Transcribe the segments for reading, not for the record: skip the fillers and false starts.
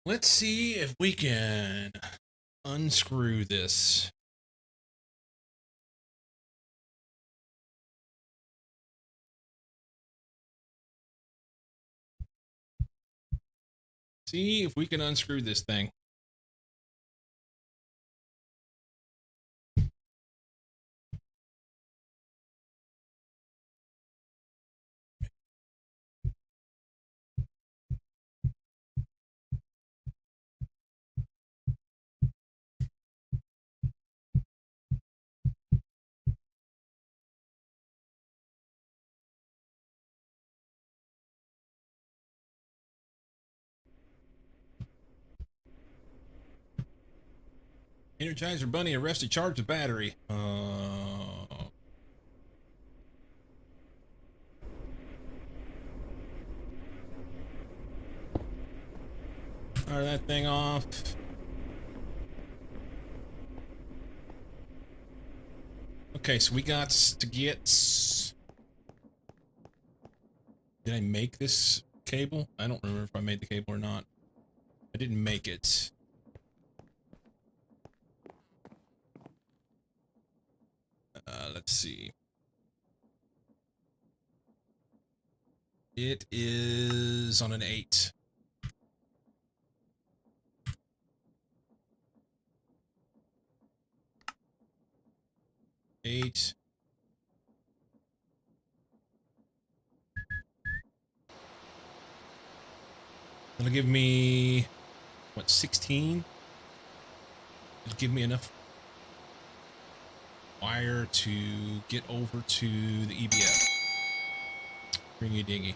Let's see if we can unscrew this. See if we can unscrew this thing. Energizer Bunny arrested, charged the battery. Fire that thing off. Okay, so we got to get. Did I make this cable? I don't remember if I made the cable or not. I didn't make it. Let's see. It is on an 8. Eight. That'll give me, what, 16? It'll give me enough wire to get over to the EBF. Ringy dingy.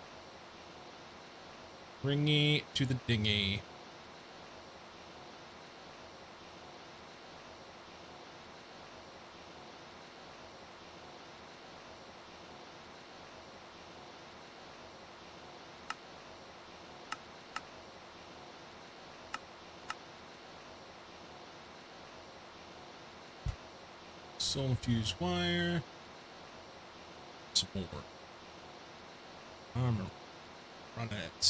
Ringy to the dingy. Solar fuse wire. Some more. I'm gonna run it.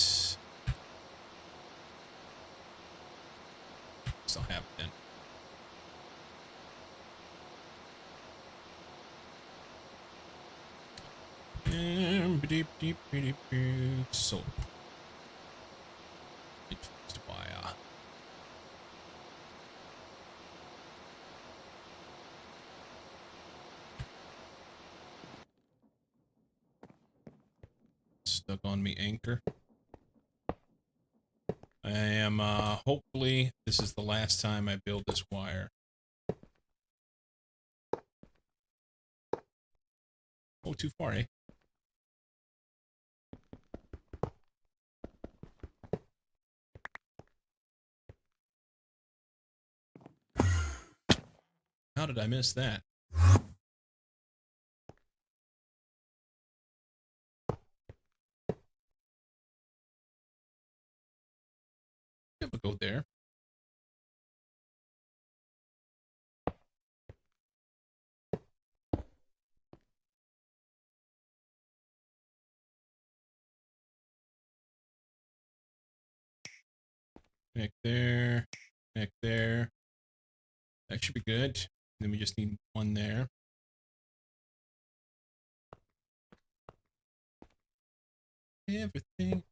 Still have it then. So, fixed wire. Stuck on me anchor. I am, hopefully this is the last time I build this wire. Oh, too far, eh? How did I miss that? Yeah, we'll go there. Back there. Back there. That should be good. Then we just need one there. Everything.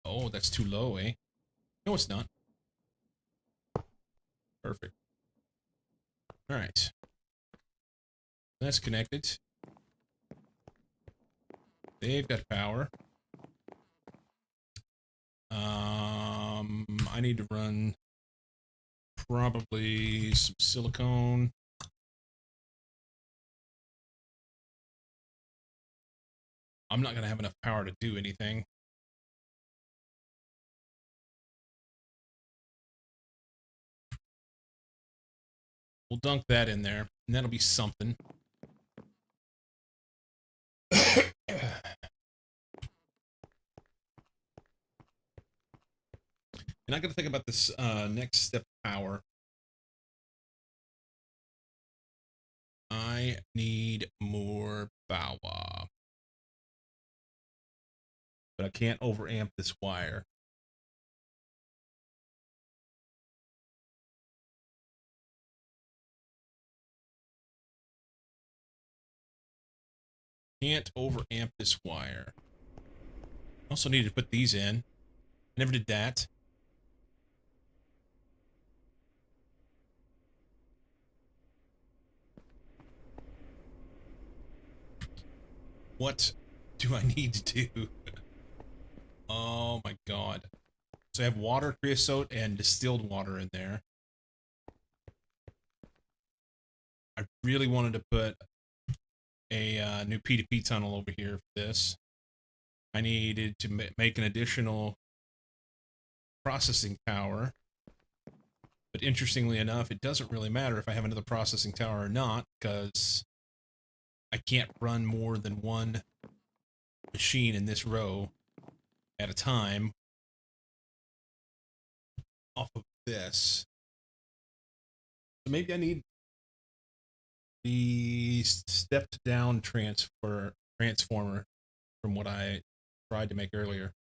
Oh, that's too low, eh? No, it's not. Perfect. All right. That's connected. They've got power. I need to run probably some silicone. I'm not gonna have enough power to do anything. We'll dunk that in there, and that'll be something. And I got to think about this next step power. I need more power. but I can't overamp this wire. Can't overamp this wire. Also needed to put these in. Never did that. What do I need to do? Oh my god. So I have water, creosote, and distilled water in there. I really wanted to put a new P2P tunnel over here for this. I needed to make an additional processing tower. But interestingly enough, it doesn't really matter if I have another processing tower or not, because I can't run more than one machine in this row at a time off of this. So maybe I need the stepped down transformer from what I tried to make earlier.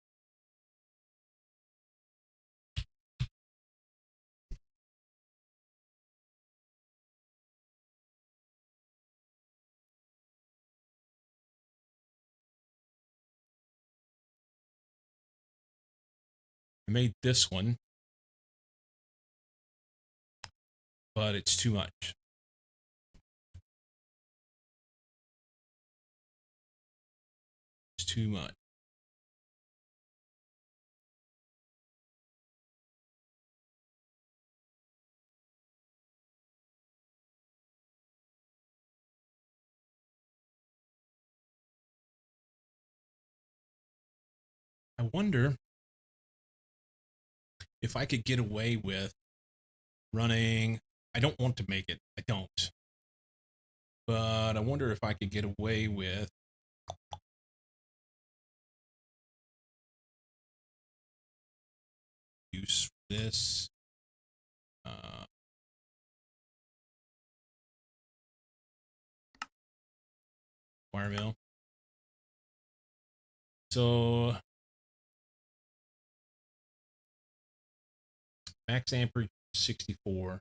I made this one, but it's too much. It's too much. I wonder if I could get away with running. I don't want to make it. I don't. But I wonder if I could get away with use this. Wire mill. So max amperage 64.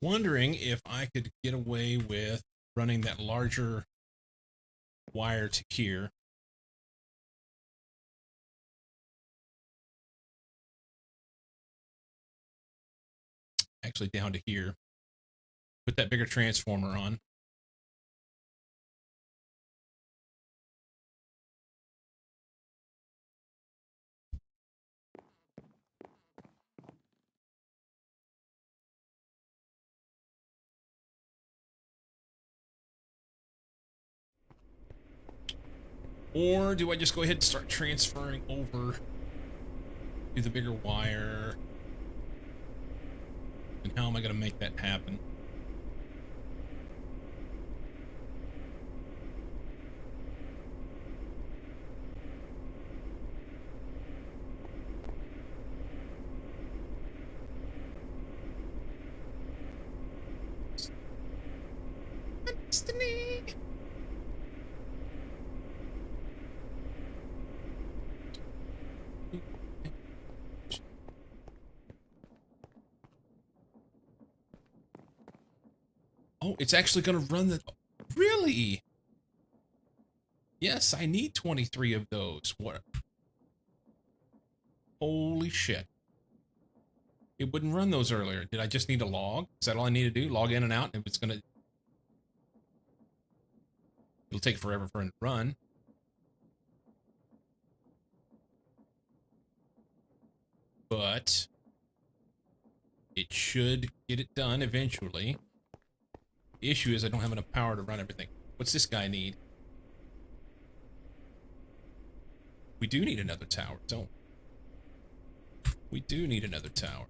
Wondering if I could get away with running that larger wire to here. Actually down to here. Put that bigger transformer on. Or do I just go ahead and start transferring over to the bigger wire? And how am I going to make that happen? Destiny. Oh, it's actually going to run the... Really? Yes, I need 23 of those. What? Holy shit. It wouldn't run those earlier. Did I just need a log? Is that all I need to do? Log in and out, and it's going to... It'll take forever for it to run. But it should get it done eventually. The issue is I don't have enough power to run everything. What's this guy need? We do need another tower, don't we? We do need another tower.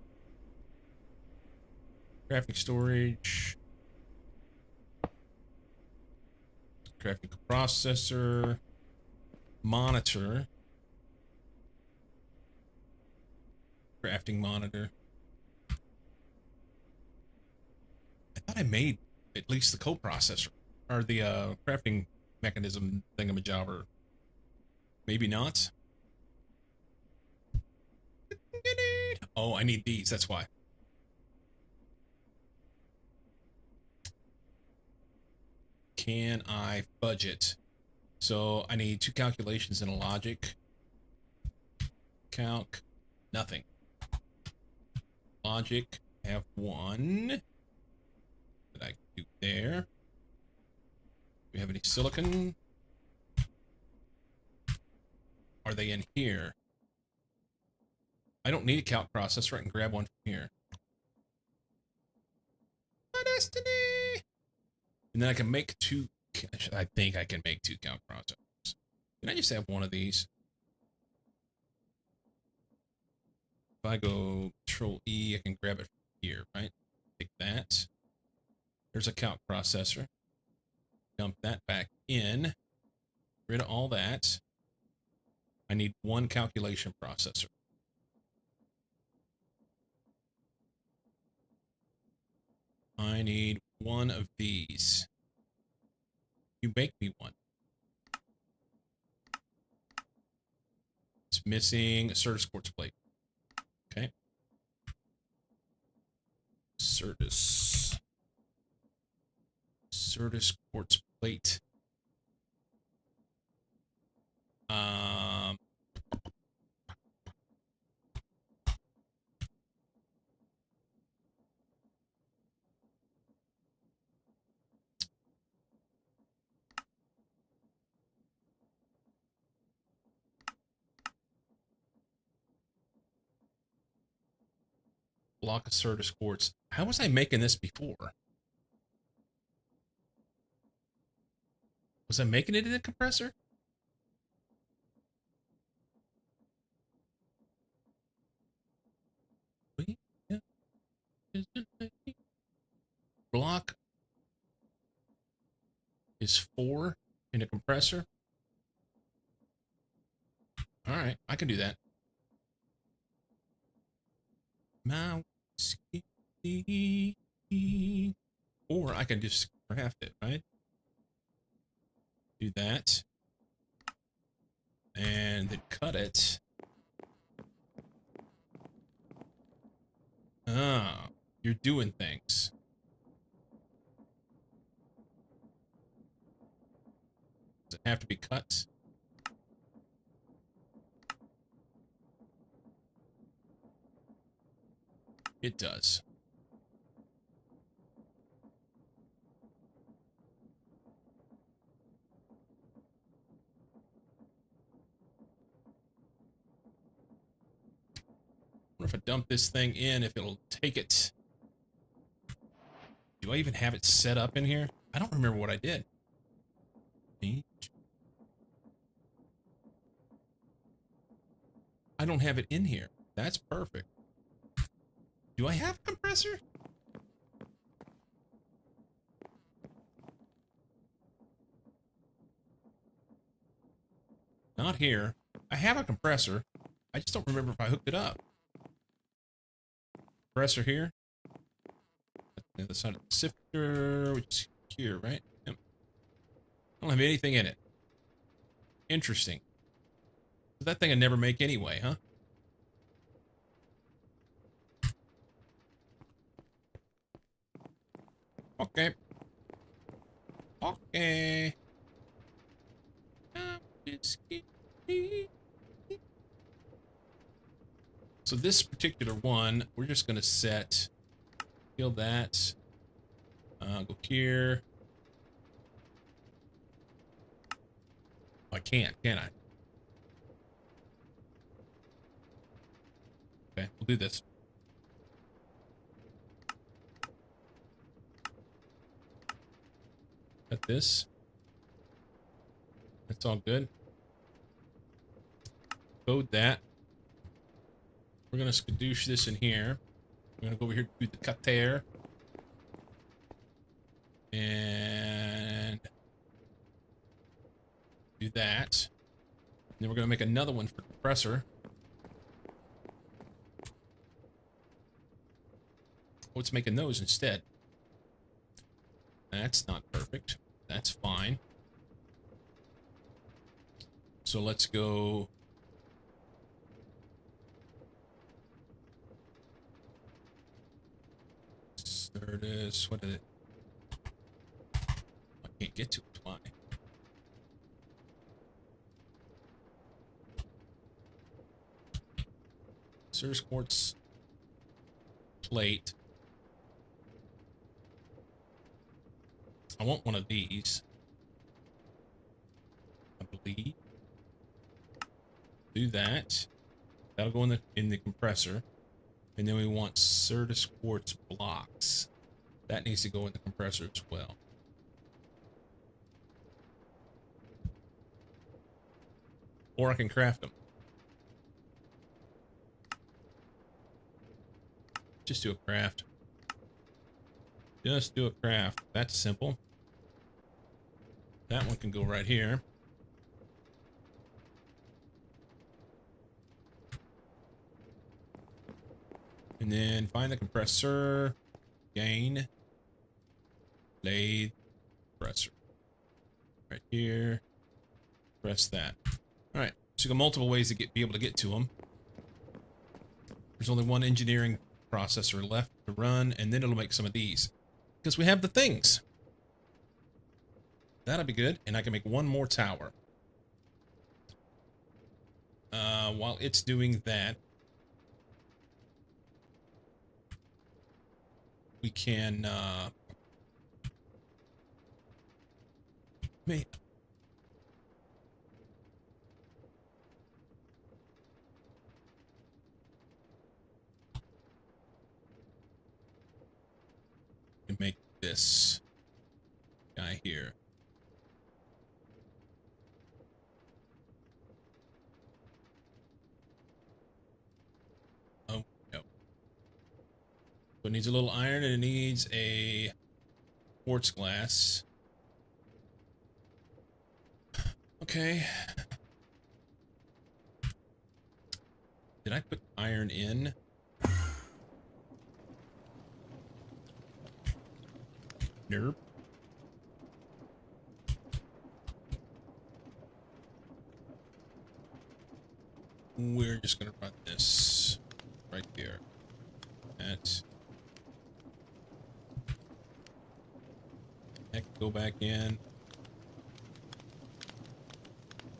Crafting storage. Crafting processor. Monitor. crafting monitor. I thought I made at least the coprocessor or the crafting mechanism thingamajobber. Maybe not. Oh, I need these. That's why. Can I budget? So I need 2 calculations and a logic. Calc. Nothing. Logic. I have 1 that I can do there. Do we have any silicon? Are they in here? I don't need a calc processor. I can grab one from here. My destiny! And then I can make 2. I think I can make 2 calc processors. Can I just have one of these? If I go Control E, I can grab it from here, right? Take that. There's a calc processor. Dump that back in. Get rid of all that. I need 1 calculation processor. I need 1 of these. You make me 1. It's missing a Certus quartz plate. Okay. Certus quartz plate. Block of Certus quartz. How was I making this before? Was I making it in a compressor? Block is 4 in a compressor. All right, I can do that. Or I can just craft it, right? Do that. And then cut it. Ah, you're doing things. Does it have to be cut? It does. I wonder if I dump this thing in, if it'll take it. Do I even have it set up in here? I don't remember what I did. I don't have it in here. That's perfect. Do I have a compressor? Not here. I have a compressor. I just don't remember if I hooked it up. Compressor here. The other side of the sifter, which is here, right? Yep. I don't have anything in it. Interesting. That thing I never make anyway, huh? Okay. Okay. So this particular one, we're just going to set, kill that, go here. I can't I? Okay, we'll do this. Got this. That's all good. Code that. We're going to skadoosh this in here. We're going to go over here to the cutter. And do that. And then we're going to make another one for compressor. Oh, it's making those instead. That's not perfect. That's fine. So let's go. There it is. What did it? I can't get to it. Why? Cirrus quartz plate. I want one of these. I believe. Do that. That'll go in the compressor. And then we want Cirrus quartz blocks. That needs to go in the compressor as well. Or I can craft them. Just do a craft. Just do a craft. That's simple. That one can go right here. And then find the compressor. Gain. Lathe. Compressor. Right here. Press that. Alright. So you got multiple ways to be able to get to them. There's only one engineering processor left to run, and then it'll make some of these. Because we have the things. That'll be good. And I can make one more tower. While it's doing that, we can make this guy here. Oh no. So it needs a little iron and it needs a quartz glass. Okay. Did I put iron in? Nope. We're just gonna run this right there. That. Heck, go back in.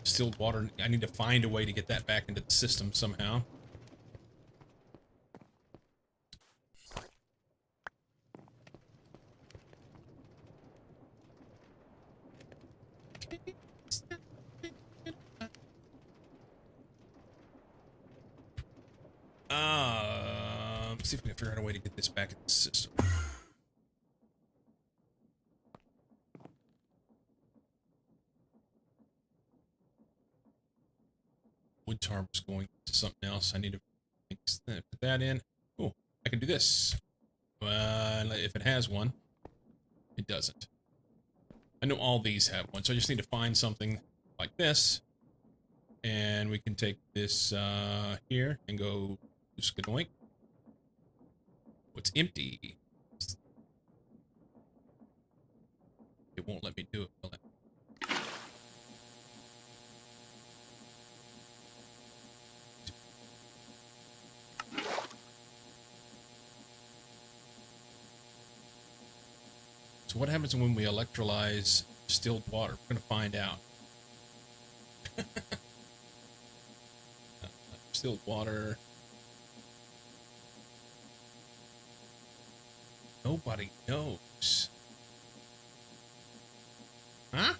Distilled water. I need to find a way to get that back into the system somehow. See if we can figure out a way to get this back in the system. Wood tar was going to something else. I need to put that in. Oh, I can do this. If it has one, it doesn't. I know all these have one, so I just need to find something like this. And we can take this here and go just doink. What's empty? It won't let me do it, will it? So what happens when we electrolyze distilled water? We're going to find out. Distilled water. Nobody knows. Huh?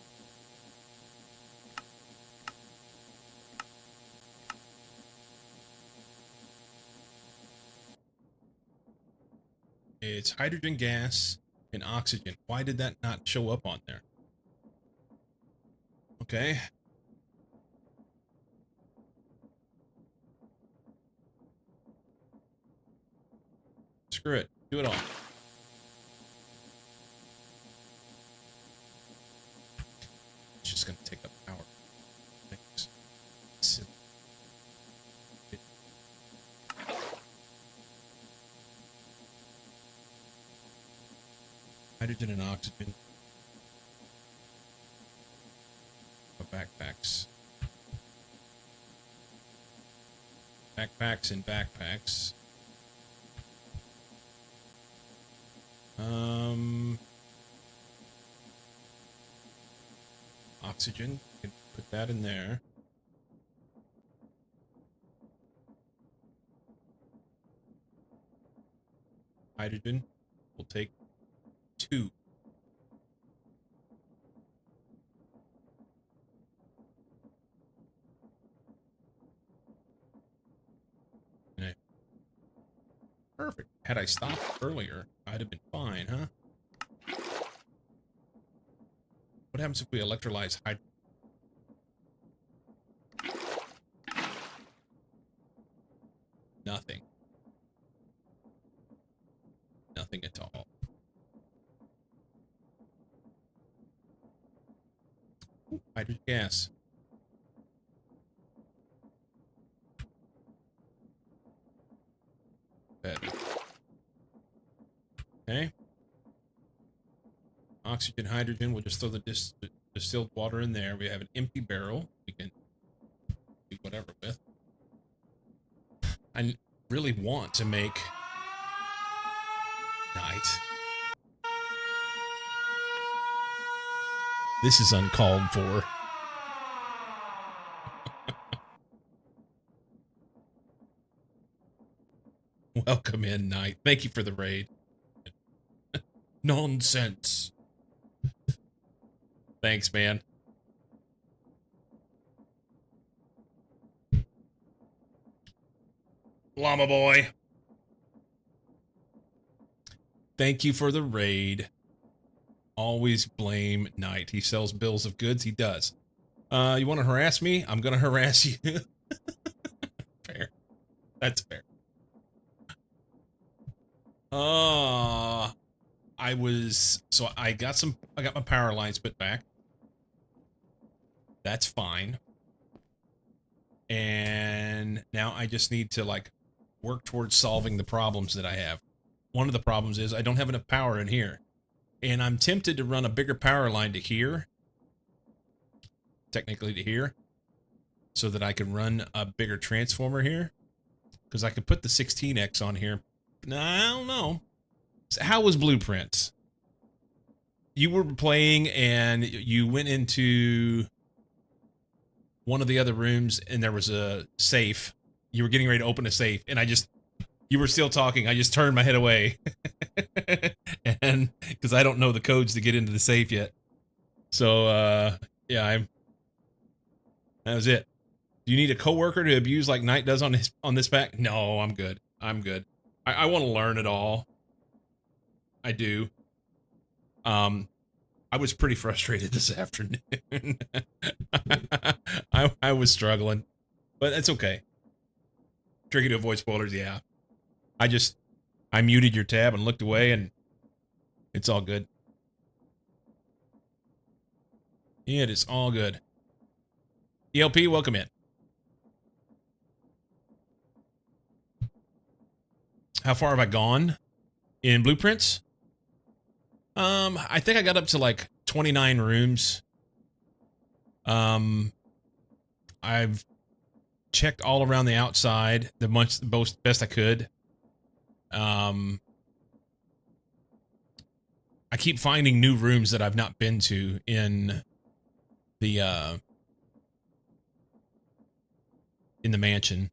It's hydrogen gas and oxygen. Why did that not show up on there? Okay. Screw it. Do it all. It's just going to take up power. Thanks. Hydrogen and oxygen. Backpacks. Backpacks and backpacks. Oxygen. Can put that in there. Hydrogen. We'll take 2. Okay. Perfect. Had I stopped earlier, I'd have been fine, huh? What happens if we electrolyze hydrogen? Nothing. Nothing at all. Ooh, hydrogen gas. Better. Okay. Oxygen, hydrogen. We'll just throw the distilled water in there. We have an empty barrel. We can do whatever with. I really want to make night. This is uncalled for. Welcome in, Night. Thank you for the raid. Nonsense. Thanks, man. Llama boy. Thank you for the raid. Always blame Knight. He sells bills of goods. He does. You want to harass me? I'm going to harass you. Fair. That's fair. I got my power lines put back. That's fine. And now I just need to like work towards solving the problems that I have. One of the problems is I don't have enough power in here. And I'm tempted to run a bigger power line to here. Technically to here. So that I can run a bigger transformer here. Because I could put the 16X on here. No, I don't know. So how was Blueprints? You were playing and you went into one of the other rooms and there was a safe. You were getting ready to open a safe and you were still talking. I just turned my head away. And because I don't know the codes to get into the safe yet. So, yeah, that was it. Do you need a coworker to abuse like Knight does on this pack? No, I'm good. I'm good. I want to learn it all. I do. I was pretty frustrated this afternoon. I was struggling, but that's okay. Tricky to avoid spoilers, yeah. I muted your tab and looked away, and it's all good. It is all good. ELP, welcome in. How far have I gone in Blueprints? I think I got up to like 29 rooms. I've checked all around the outside the best I could. I keep finding new rooms that I've not been to in the mansion.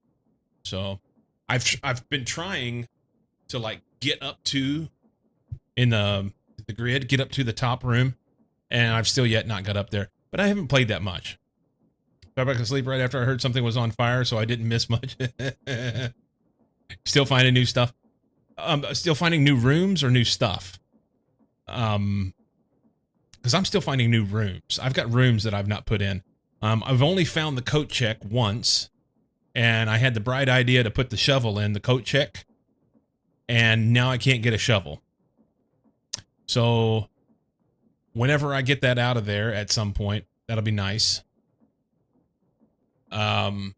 So I've been trying to like get up to in the grid, get up to the top room, and I've still yet not got up there. But I haven't played that much. Got back to sleep right after I heard something was on fire, so I didn't miss much. Still finding new stuff. Still finding new rooms or new stuff. Because I'm still finding new rooms. I've got rooms that I've not put in. I've only found the coat check once, and I had the bright idea to put the shovel in the coat check, and now I can't get a shovel. So whenever I get that out of there at some point, that'll be nice. I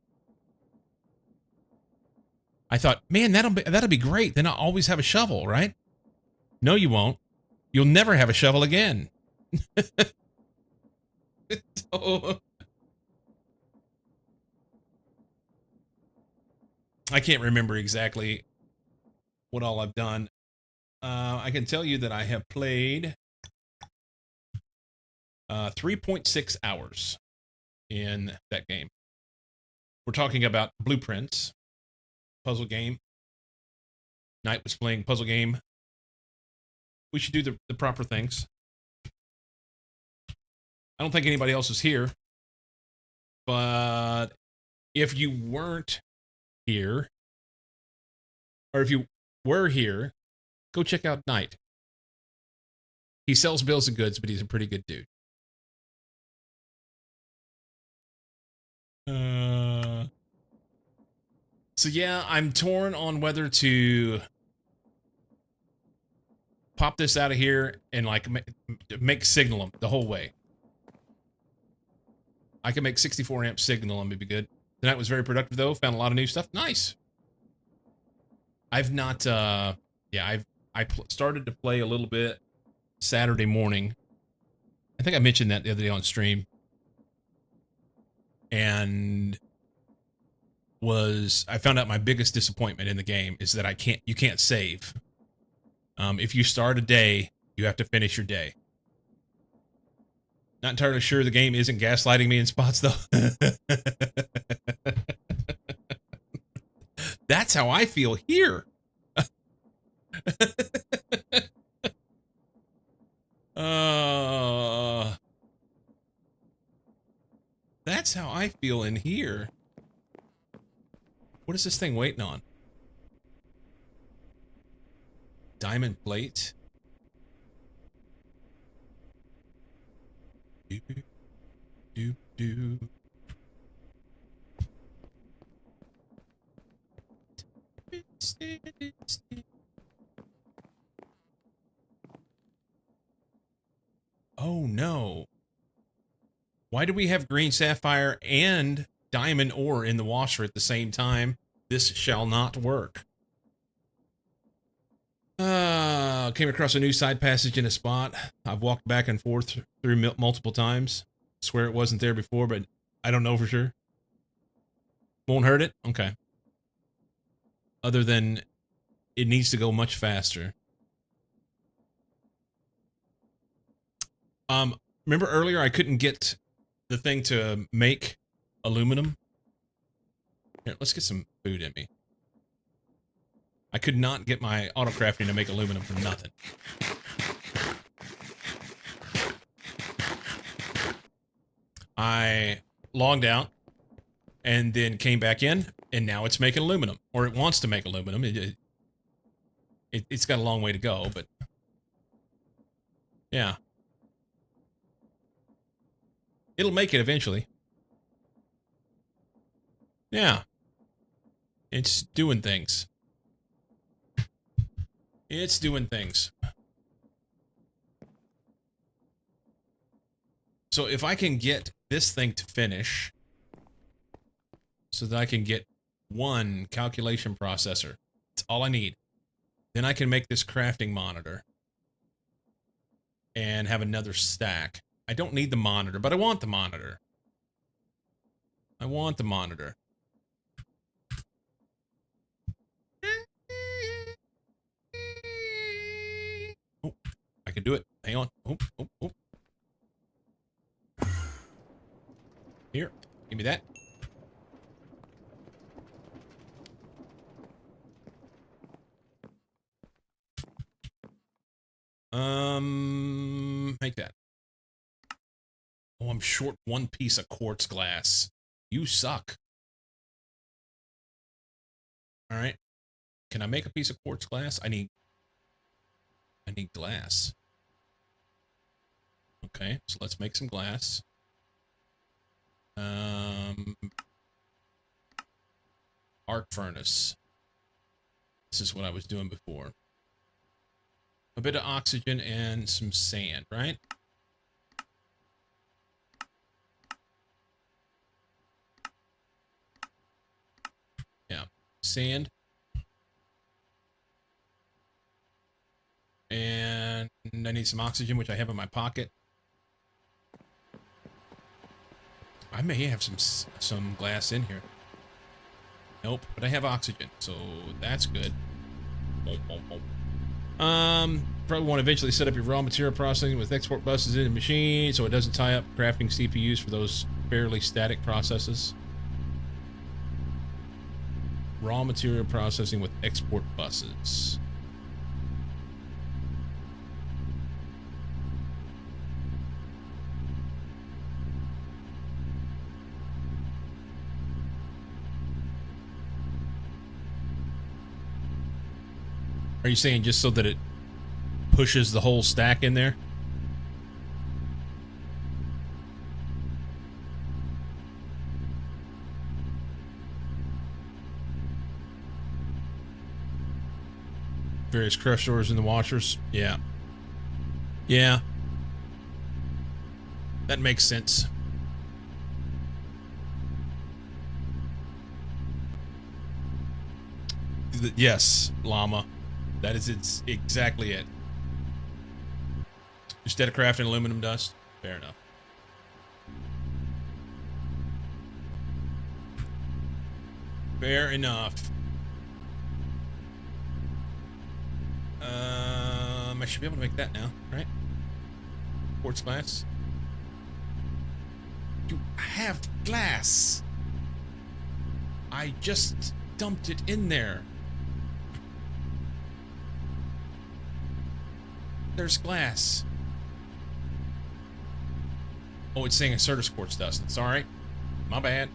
thought, man, that'll be great. Then I'll always have a shovel, right? No, you won't. you'll never have a shovel again. So, I can't remember exactly what all I've done. I can tell you that I have played 3.6 hours in that game. We're talking about Blueprints, puzzle game. Knight was playing puzzle game. We should do the proper things. I don't think anybody else is here, but if you weren't here, or if you were here, go check out Knight. He sells bills and goods, but he's a pretty good dude. So yeah, I'm torn on whether to pop this out of here and like make signal them the whole way. I can make 64 amp signal them, it'd be good. Tonight was very productive though. Found a lot of new stuff. Nice. I've not. Yeah, started to play a little bit Saturday morning. I think I mentioned that the other day on stream, and I found out my biggest disappointment in the game is that you can't save. If you start a day, you have to finish your day. Not entirely sure the game isn't gaslighting me in spots though. That's how I feel here. That's how I feel in here. What is this thing waiting on? Diamond plate. Do, do, do. Oh no. Why do we have green sapphire and diamond ore in the washer at the same time? This shall not work. Came across a new side passage in a spot. I've walked back and forth through multiple times. Swear it wasn't there before, but I don't know for sure. Won't hurt it? Okay. Other than it needs to go much faster. Remember earlier I couldn't get the thing to make aluminum? Here, let's get some food in me. I could not get my auto crafting to make aluminum for nothing. I logged out and then came back in, and now it's making aluminum, or it wants to make aluminum. It's got a long way to go, but yeah. It'll make it eventually. Yeah. It's doing things. It's doing things. So if I can get this thing to finish so that I can get one calculation processor, that's all I need. Then I can make this crafting monitor and have another stack. I don't need the monitor, but I want the monitor. I want the monitor. Oh, I can do it. Hang on. Oh, oh, oh. Here, give me that. Make that. Oh, I'm short one piece of quartz glass. You suck. All right. Can I make a piece of quartz glass? I need glass. Okay, so let's make some glass. Arc furnace. This is what I was doing before. A bit of oxygen and some sand, right? Yeah, sand. And I need some oxygen, which I have in my pocket. I may have some glass in here. Nope, but I have oxygen, so that's good. Probably want to eventually set up your raw material processing with export buses in the machine so it doesn't tie up crafting CPUs for those fairly static processes. Raw material processing with export buses. Are you saying just so that it pushes the whole stack in there? Various crush doors in the washers? Yeah. Yeah. That makes sense. Yes, llama. That is exactly it. Instead of crafting aluminum dust? Fair enough. Fair enough. I should be able to make that now, right? Quartz glass. You have glass. I just dumped it in there. There's glass. Oh, it's saying Certus quartz dust. Sorry. My bad.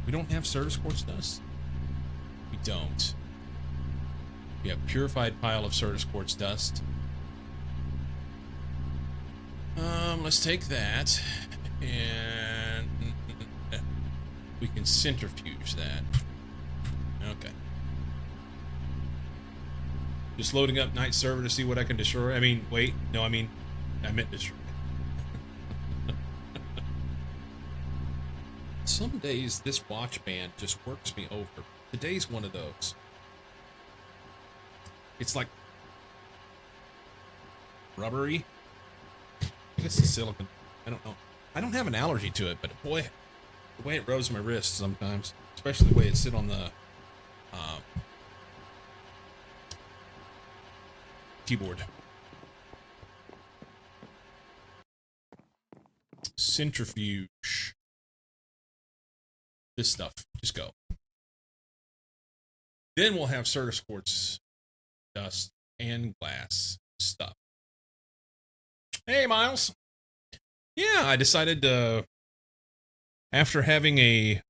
We don't have Certus quartz dust? We don't. We have purified pile of Certus quartz dust. Let's take that and we can centrifuge that. Okay. Just loading up night server to see what I can destroy. I mean, wait, no, I meant destroy. Some days this watch band just works me over. Today's one of those. It's like rubbery. I guess it's silicone. I don't know. I don't have an allergy to it, but boy, the way it rubs my wrist sometimes, especially the way it sits on the keyboard. Centrifuge. This stuff. Just go. Then we'll have Certus quartz dust and glass stuff. Hey, Miles. Yeah, I decided to, after having a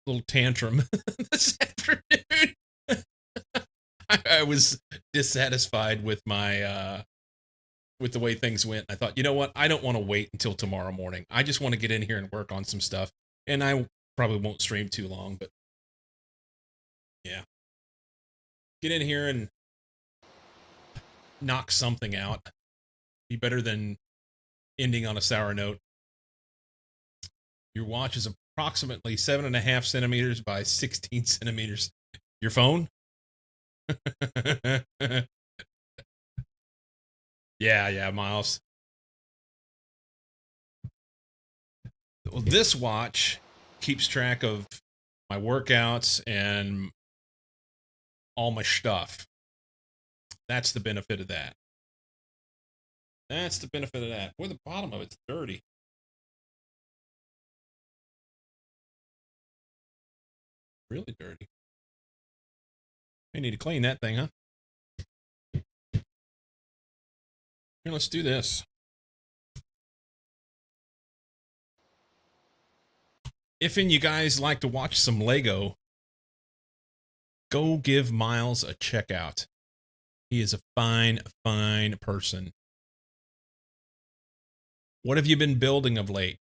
little tantrum this afternoon, I was dissatisfied with my with the way things went. I thought, you know what? I don't want to wait until tomorrow morning. I just want to get in here and work on some stuff. And I probably won't stream too long, but yeah. Get in here and knock something out. Be better than ending on a sour note. Your watch is approximately 7.5 centimeters by 16 centimeters. Your phone? Yeah, Miles. Well, this watch keeps track of my workouts and all my stuff. That's the benefit of that. That's the benefit of that. Boy, the bottom of it's dirty. Really dirty. I need to clean that thing, huh? Here, let's do this. If any you guys like to watch some Lego, go give Miles a check out. He is a fine, fine person. What have you been building of late?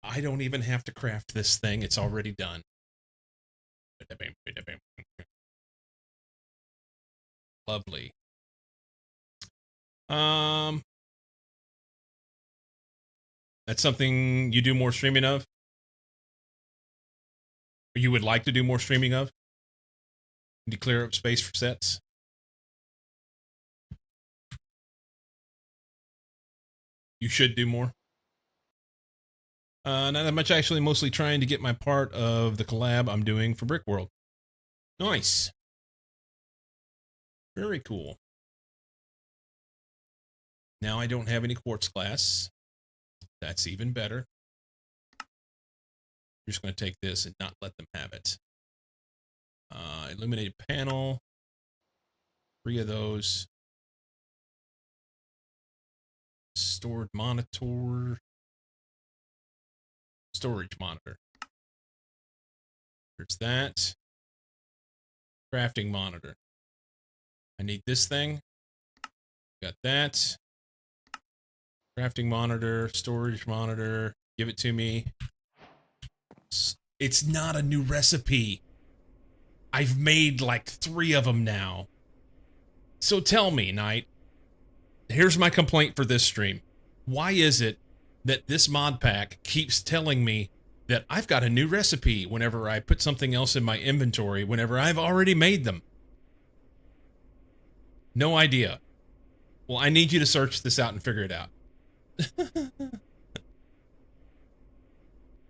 I don't even have to craft this thing. It's already done. Lovely. That's something you do more streaming of? Or you would like to do more streaming of? Do you clear up space for sets? You should do more. Not that much, actually. Mostly trying to get my part of the collab I'm doing for Brick World. Nice. Very cool. Now I don't have any quartz glass. That's even better. I'm just going to take this and not let them have it. Illuminated panel. 3 of those. Stored monitor. Storage monitor. There's that. Crafting monitor. I need this thing. Got that. Crafting monitor, storage monitor. Give it to me. It's not a new recipe. I've made like 3 of them now. So tell me, Knight, here's my complaint for this stream. Why is it that this mod pack keeps telling me that I've got a new recipe whenever I put something else in my inventory, whenever I've already made them? No idea. Well, I need you to search this out and figure it out.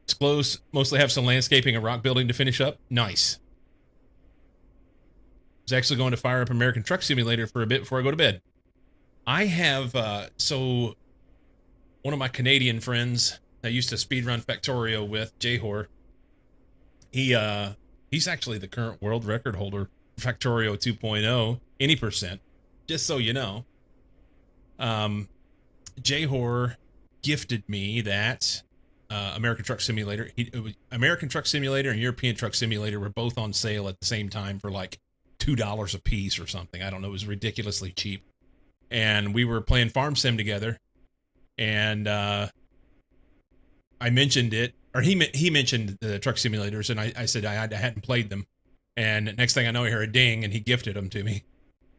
It's close. Mostly have some landscaping and rock building to finish up. Nice. I was actually going to fire up American Truck Simulator for a bit before I go to bed. I have, so one of my Canadian friends I used to speedrun Factorio with, Jhor, he's actually the current world record holder for Factorio 2.0, any percent, just so you know. Jhor gifted me that American Truck Simulator. American Truck Simulator and European Truck Simulator were both on sale at the same time for like $2 a piece or something. I don't know. It was ridiculously cheap. And we were playing Farm Sim together. And I mentioned it, or he mentioned the truck simulators, and I said I hadn't played them. And next thing I know, I hear a ding, and he gifted them to me.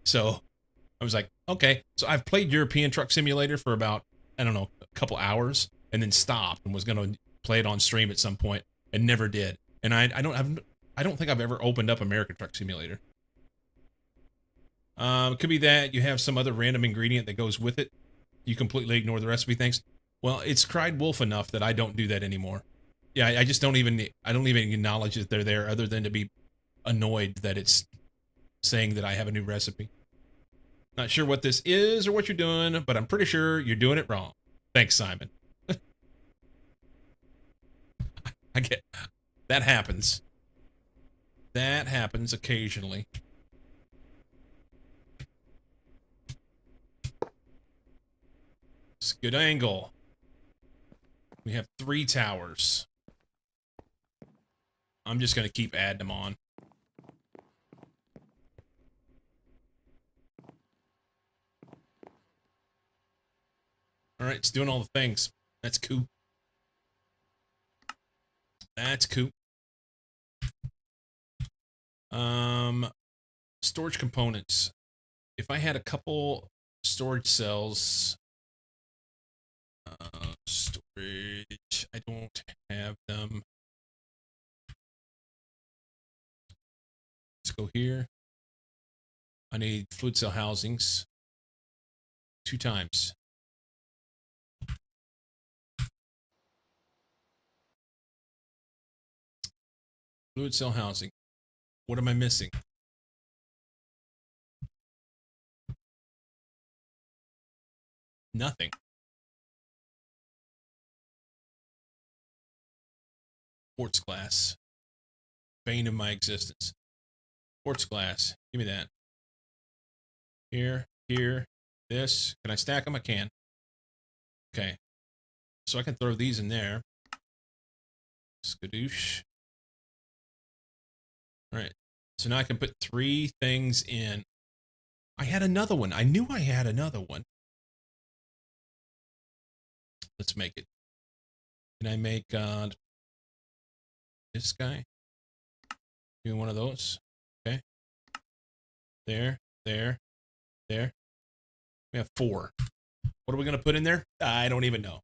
So I was like, okay. So I've played European Truck Simulator for about, I don't know, a couple hours, and then stopped and was going to play it on stream at some point, and never did. And I don't think I've ever opened up American Truck Simulator. It could be that you have some other random ingredient that goes with it. You completely ignore the recipe things. Well, it's cried wolf enough that I don't do that anymore. Yeah, I just don't even acknowledge that they're there, other than to be annoyed that it's saying that I have a new recipe. Not sure what this is or what you're doing, but I'm pretty sure you're doing it wrong. Thanks, Simon. I get that happens. That happens occasionally. It's a good angle. We have 3 towers. I'm just going to keep adding them on. All right, it's doing all the things. That's cool. That's cool. Storage components. If I had a couple storage cells, storage, I don't have them. Let's go here. I need fluid cell housings 2 times. Fluid cell housing. What am I missing? Nothing. Quartz glass. Bane of my existence. Quartz glass. Give me that. Here, here, this. Can I stack them? I can. Okay. So I can throw these in there. Skadoosh. All right. So now I can put 3 things in. I had another one. I knew I had another one. Let's make it. Can I make this guy? Do one of those. Okay. There, there, There. We have 4. What are we going to put in there? I don't even know.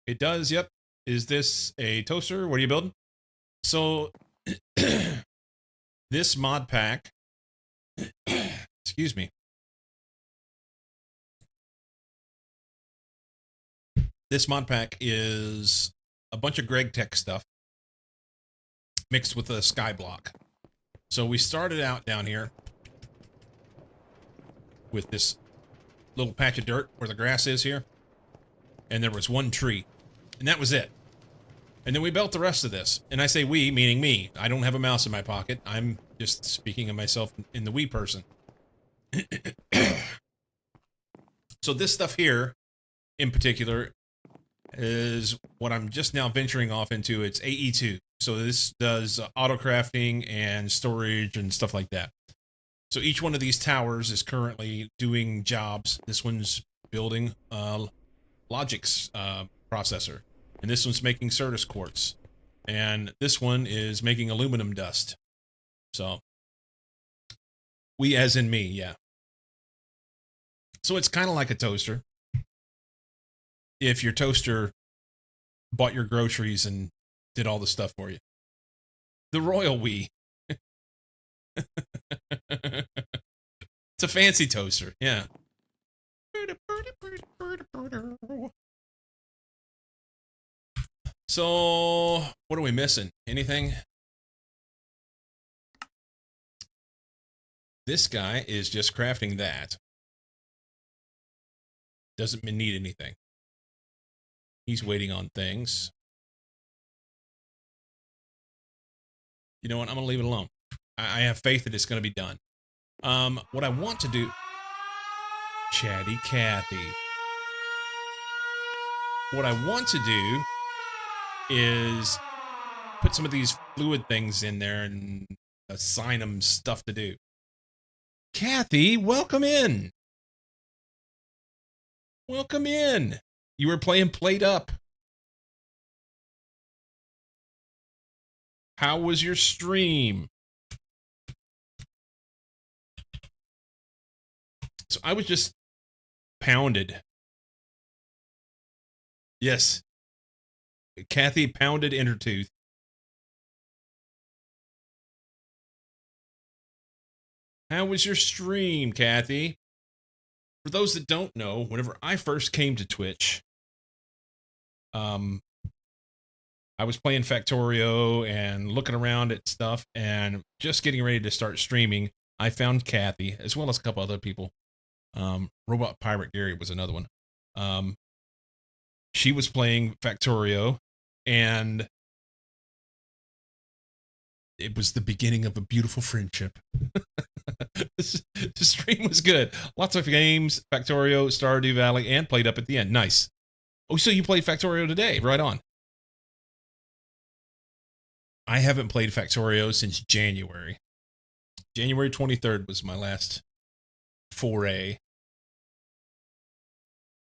It does, yep. Is this a toaster? What are you building? So, this mod pack, excuse me. This mod pack is a bunch of Greg Tech stuff mixed with a skyblock. So we started out down here with this little patch of dirt where the grass is here. And there was 1 tree. And that was it. And then we built the rest of this. And I say we, meaning me. I don't have a mouse in my pocket. I'm just speaking of myself in the we person. So this stuff here, in particular, is what I'm just now venturing off into. It's AE2. So this does auto crafting and storage and stuff like that. So each one of these towers is currently doing jobs. This one's building Logic's processor. And this one's making Certus quartz. And this one is making aluminum dust. So, we as in me, yeah. So it's kind of like a toaster. If your toaster bought your groceries and did all the stuff for you. The royal we. It's a fancy toaster, yeah. So, what are we missing? Anything? This guy is just crafting that. Doesn't need anything. He's waiting on things. You know what? I'm going to leave it alone. I have faith that it's going to be done. What I want to do... Chatty Cathy. What I want to do is put some of these fluid things in there and assign them stuff to do. Kathy, welcome in. Welcome in. You were playing Plate Up. How was your stream? So I was just pounded. Yes. Kathy pounded in her tooth. How was your stream, Kathy? For those that don't know, whenever I first came to Twitch, I was playing Factorio and looking around at stuff and just getting ready to start streaming. I found Kathy, as well as a couple other people. Robot Pirate Gary was another one. She was playing Factorio, and it was the beginning of a beautiful friendship. The stream was good. Lots of games, Factorio, Stardew Valley, and Played Up at the end. Nice. Oh, so you played Factorio today. Right on. I haven't played Factorio since January. January 23rd was my last foray.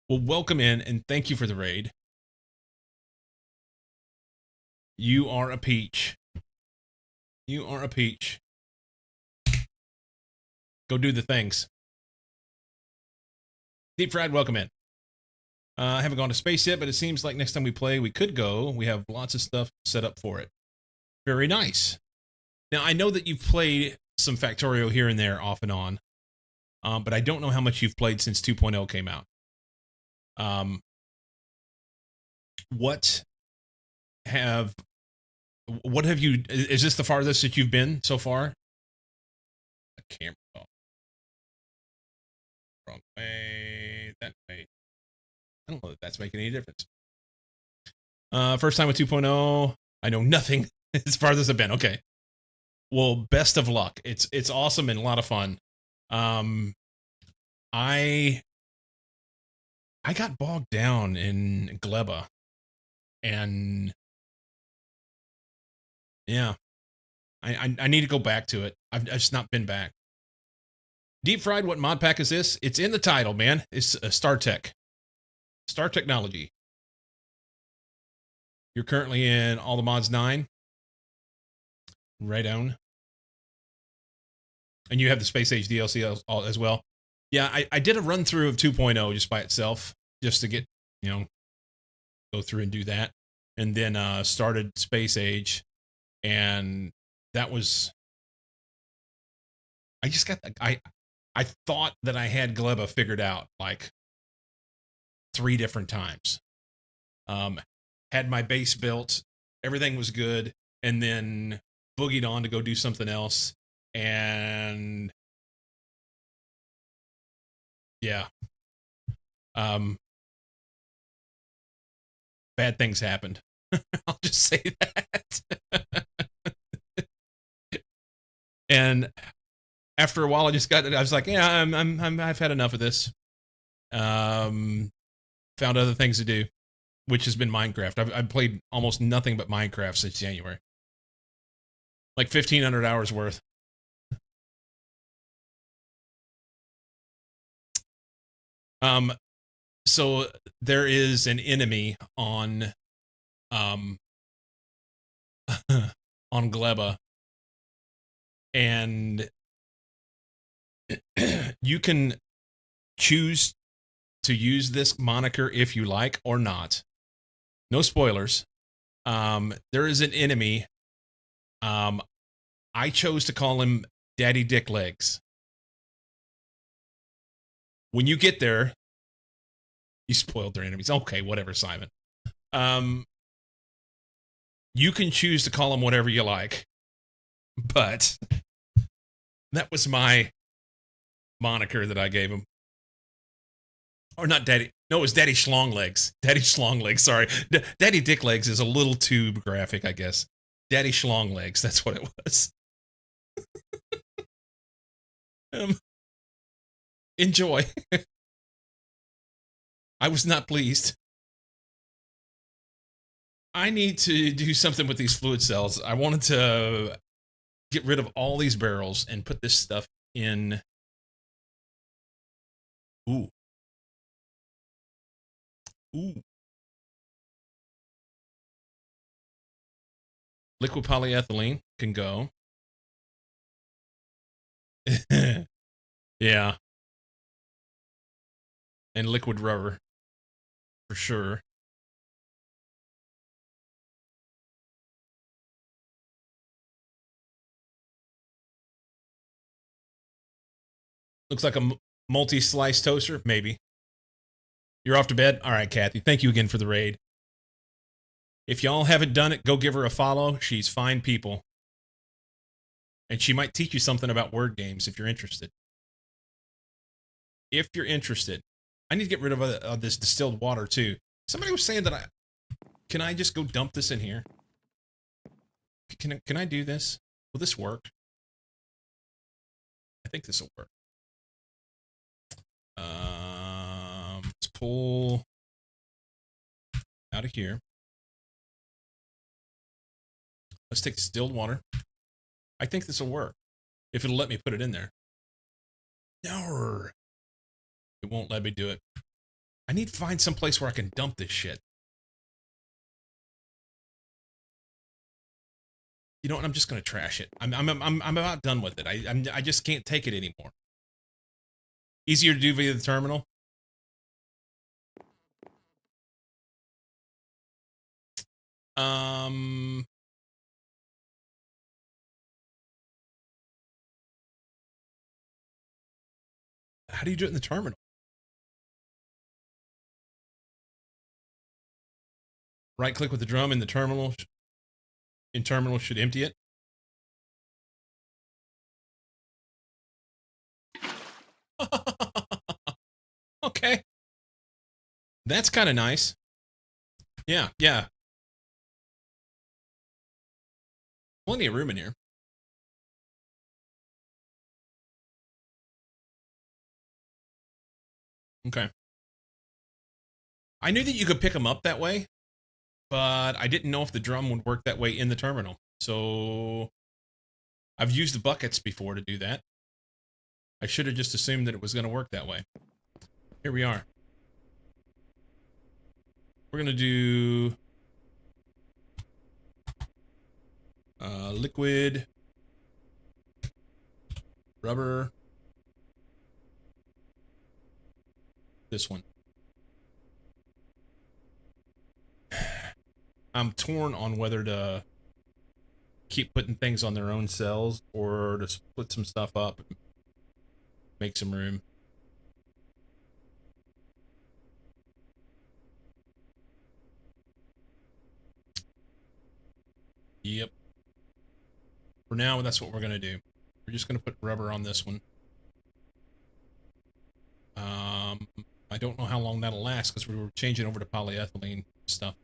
Well, welcome in, and thank you for the raid. You are a peach. You are a peach. Go do the things. Deep Fried, welcome in. I haven't gone to space yet, but it seems like next time we play, we could go. We have lots of stuff set up for it. Very nice. Now, I know that you've played some Factorio here and there off and on, but I don't know how much you've played since 2.0 came out. What have you, is this the farthest that you've been so far? The camera. Oh. Wrong way, that way. I don't know if that's making any difference. First time with 2.0, I know nothing as far as I've been. Okay. Well, best of luck. It's awesome and a lot of fun. I got bogged down in Gleba, and yeah, I need to go back to it. I've just not been back. Deep Fried, what mod pack is this? It's in the title, man. It's a StarTech. Star Technology. You're currently in All the Mods 9. Right on. And you have the Space Age DLC as well. Yeah, I did a run through of 2.0 just by itself, just to get, go through and do that. And then started Space Age. And that was, I just got, I thought that I had Gleba figured out like 3 different times. Had my base built, everything was good, and then boogied on to go do something else. And yeah, bad things happened. I'll just say that. And after a while, I was like, yeah, I've had enough of this. Found other things to do, which has been Minecraft. I've played almost nothing but Minecraft since January, like 1,500 hours worth. So there is an enemy on, on Gleba, and you can choose to use this moniker if you like or not. No spoilers. There is an enemy. I chose to call him Daddy Dick Legs. When you get there, you spoiled their enemies. Okay, whatever, Simon. You can choose to call him whatever you like, but that was my moniker that I gave him. Or not Daddy. No, it was Daddy Schlong Legs. Daddy Schlong Legs. Sorry, Daddy Dick Legs is a little too graphic, I guess. Daddy Schlong Legs. That's what it was. Enjoy. I was not pleased. I need to do something with these fluid cells. I wanted to get rid of all these barrels and put this stuff in. Ooh. Ooh. Liquid polyethylene can go. Yeah. And liquid rubber. For sure. Looks like a multi-slice toaster. Maybe. You're off to bed? All right, Kathy. Thank you again for the raid. If y'all haven't done it, go give her a follow. She's fine people. And she might teach you something about word games if you're interested. If you're interested. I need to get rid of this distilled water, too. Somebody was saying that can I just go dump this in here? Can I do this? Will this work? I think this will work. Let's pull out of here. Let's take distilled water. I think this will work. If it'll let me put it in there. No. It won't let me do it. I need to find some place where I can dump this shit. You know what? I'm just gonna trash it. I'm about done with it. I just can't take it anymore. Easier to do via the terminal. How do you do it in the terminal? Right click with the drum in the terminal. In terminal should empty it. Okay. That's kind of nice. Yeah, yeah. Plenty of room in here. Okay. I knew that you could pick them up that way, but I didn't know if the drum would work that way in the terminal. So I've used the buckets before to do that. I should have just assumed that it was going to work that way. Here we are. We're going to do liquid, rubber, this one. I'm torn on whether to keep putting things on their own cells or to split some stuff up and make some room. Yep. For now, that's what we're going to do. We're just going to put rubber on this one. I don't know how long that'll last because we were changing over to polyethylene stuff.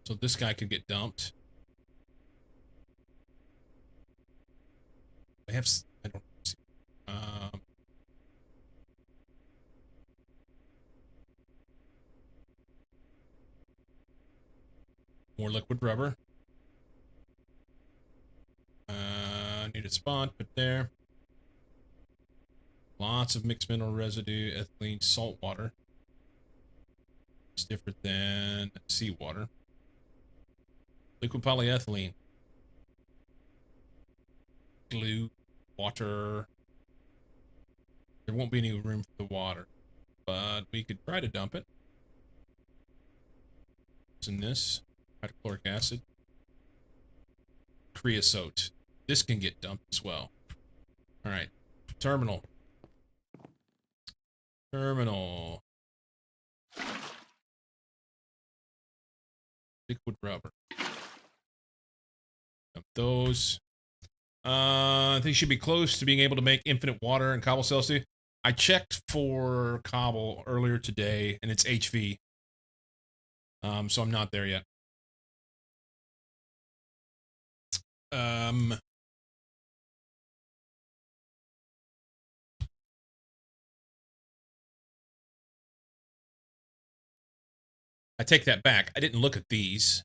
So this guy could get dumped. I have, I don't see. More liquid rubber. Need a spot, put there. Lots of mixed mineral residue, ethylene, salt water. It's different than seawater. Liquid polyethylene. Glue, water. There won't be any room for the water, but we could try to dump it. What's in this? Hydrochloric acid. Creosote. This can get dumped as well. All right. Terminal. Terminal. Liquid rubber. Dump those. They should be close to being able to make infinite water and cobble cells too. I checked for cobble earlier today, and it's HV. So I'm not there yet. I take that back. I didn't look at these.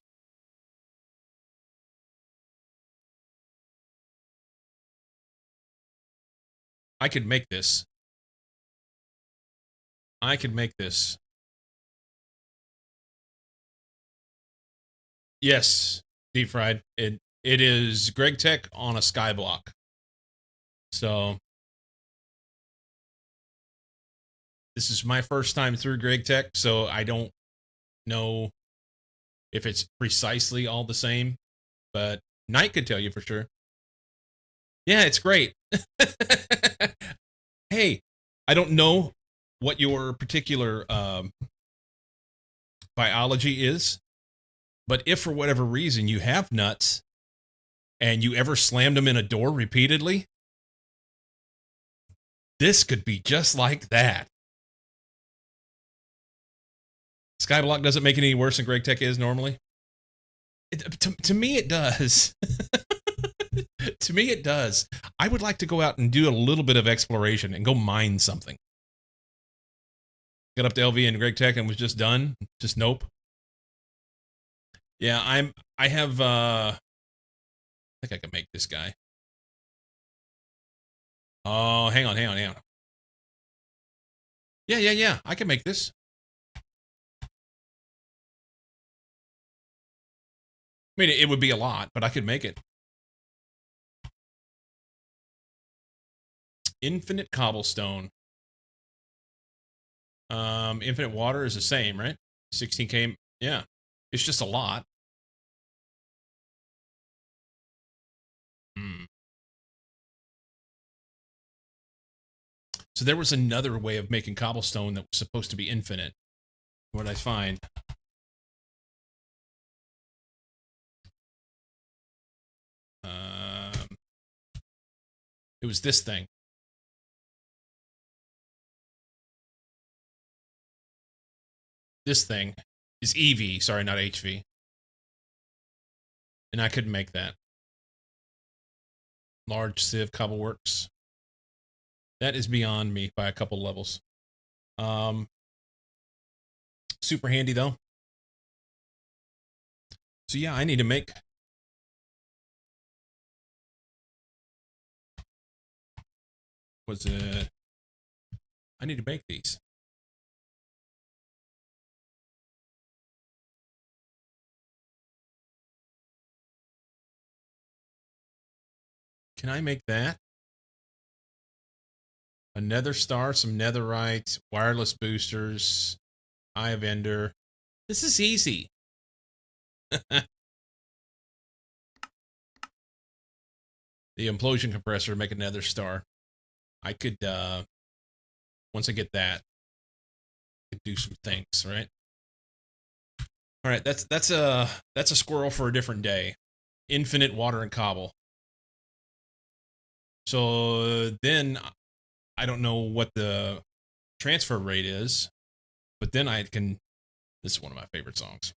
I could make this. I could make this. Yes, deep fried. It is Greg Tech on a skyblock. So this is my first time through Greg Tech, so I don't know if it's precisely all the same, but Knight could tell you for sure. Yeah, it's great. Hey, I don't know what your particular biology is, but if for whatever reason you have nuts and you ever slammed them in a door repeatedly, this could be just like that. Skyblock doesn't make it any worse than Greg Tech is normally. To me, it does. To me, it does. I would like to go out and do a little bit of exploration and go mine something. Got up to LV and Greg Tech and was just done. Just nope. Yeah, I have, I think I can make this guy. Oh, hang on. Yeah. I can make this. I mean, it would be a lot, but I could make it. Infinite cobblestone. Infinite water is the same, right? 16K. Yeah. It's just a lot. So there was another way of making cobblestone that was supposed to be infinite. What did I find? It was this thing. This thing is EV. Sorry, not HV. And I couldn't make that. Large sieve cobbleworks. That is beyond me by a couple levels. Super handy though. So yeah, I need to make. Was it? I need to make these. Can I make that? A nether star, some netherite, wireless boosters, eye of ender. This is easy. The implosion compressor, make a nether star. I could, once I get that, I could do some things, right? All right, that's a squirrel for a different day. Infinite water and cobble. So then I don't know what the transfer rate is, but then I can. This is one of my favorite songs.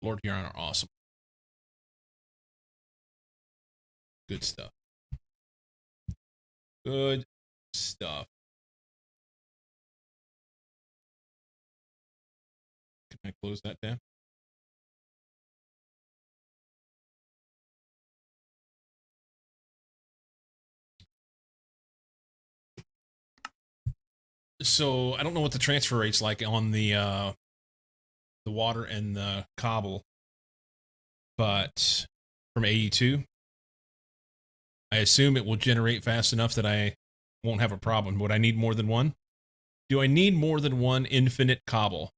Lord Huron are awesome. Good stuff. Good stuff. Can I close that tab? So I don't know what the transfer rate's like on the water and the cobble, but from AE2, I assume it will generate fast enough that I won't have a problem. Would I need more than one? Do I need more than one infinite cobble?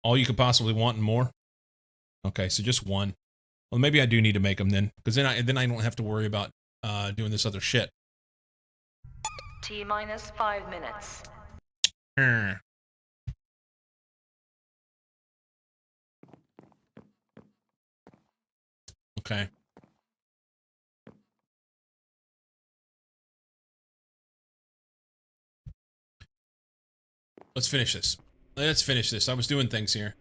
All you could possibly want and more? Okay, so just one. Well, maybe I do need to make them then, because then I don't have to worry about doing this other shit. T-minus 5 minutes. Okay. Let's finish this. Let's finish this. I was doing things here.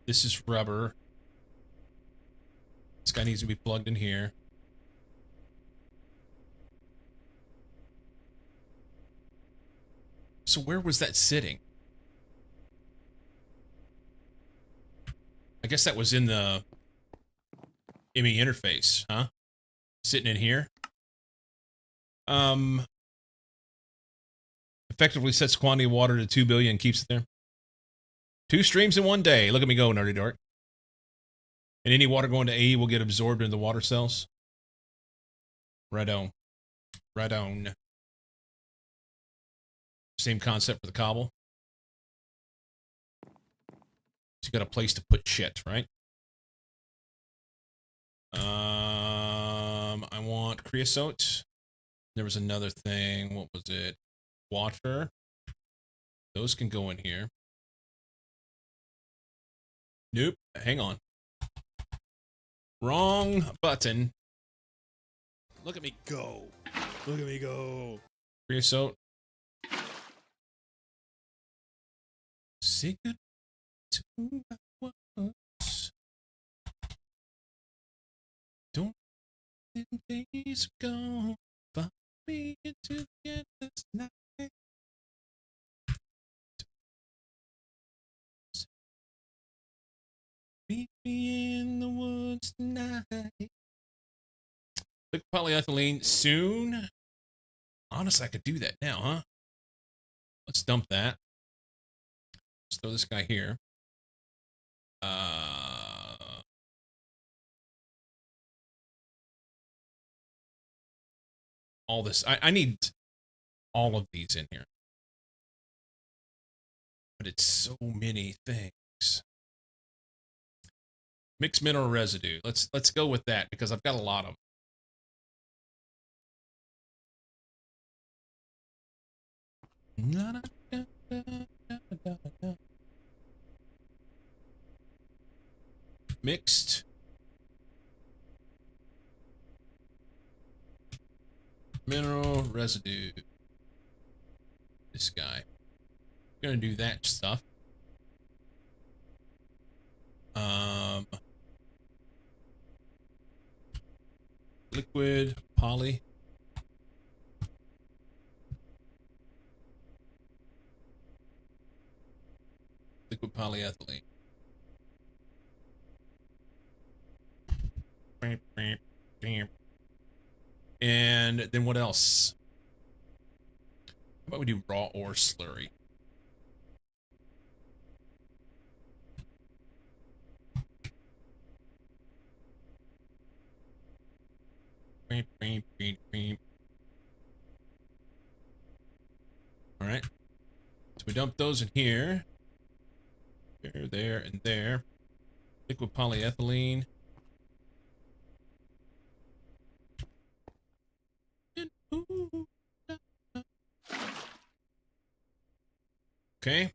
This is rubber. This guy needs to be plugged in here. So where was that sitting? I guess that was in the ME interface, huh? Sitting in here. Effectively sets quantity of water to 2 billion, keeps it there. 2 streams in one day. Look at me go, Nerdy Dork. And any water going to AE will get absorbed into the water cells. Right on. Right on. Same concept for the cobble. So you got a place to put shit, right? I want creosote. There was another thing. What was it? Water. Those can go in here. Nope. Hang on. Wrong button. Look at me go. Look at me go. Creosote. Secret to my words. Don't think days are gone. Follow me into the endless night. Meet me in the woods tonight. Liquid polyethylene soon. Honestly, I could do that now, huh? Let's dump that. Let's throw this guy here. All this. I need all of these in here. But it's so many things. Mixed mineral residue. Let's go with that because I've got a lot of them. Mixed mineral residue. This guy. Gonna do that stuff. Liquid poly. Liquid polyethylene. And then what else? How about we do raw ore slurry? All right. So we dump those in here. There, and there. Liquid polyethylene. Okay.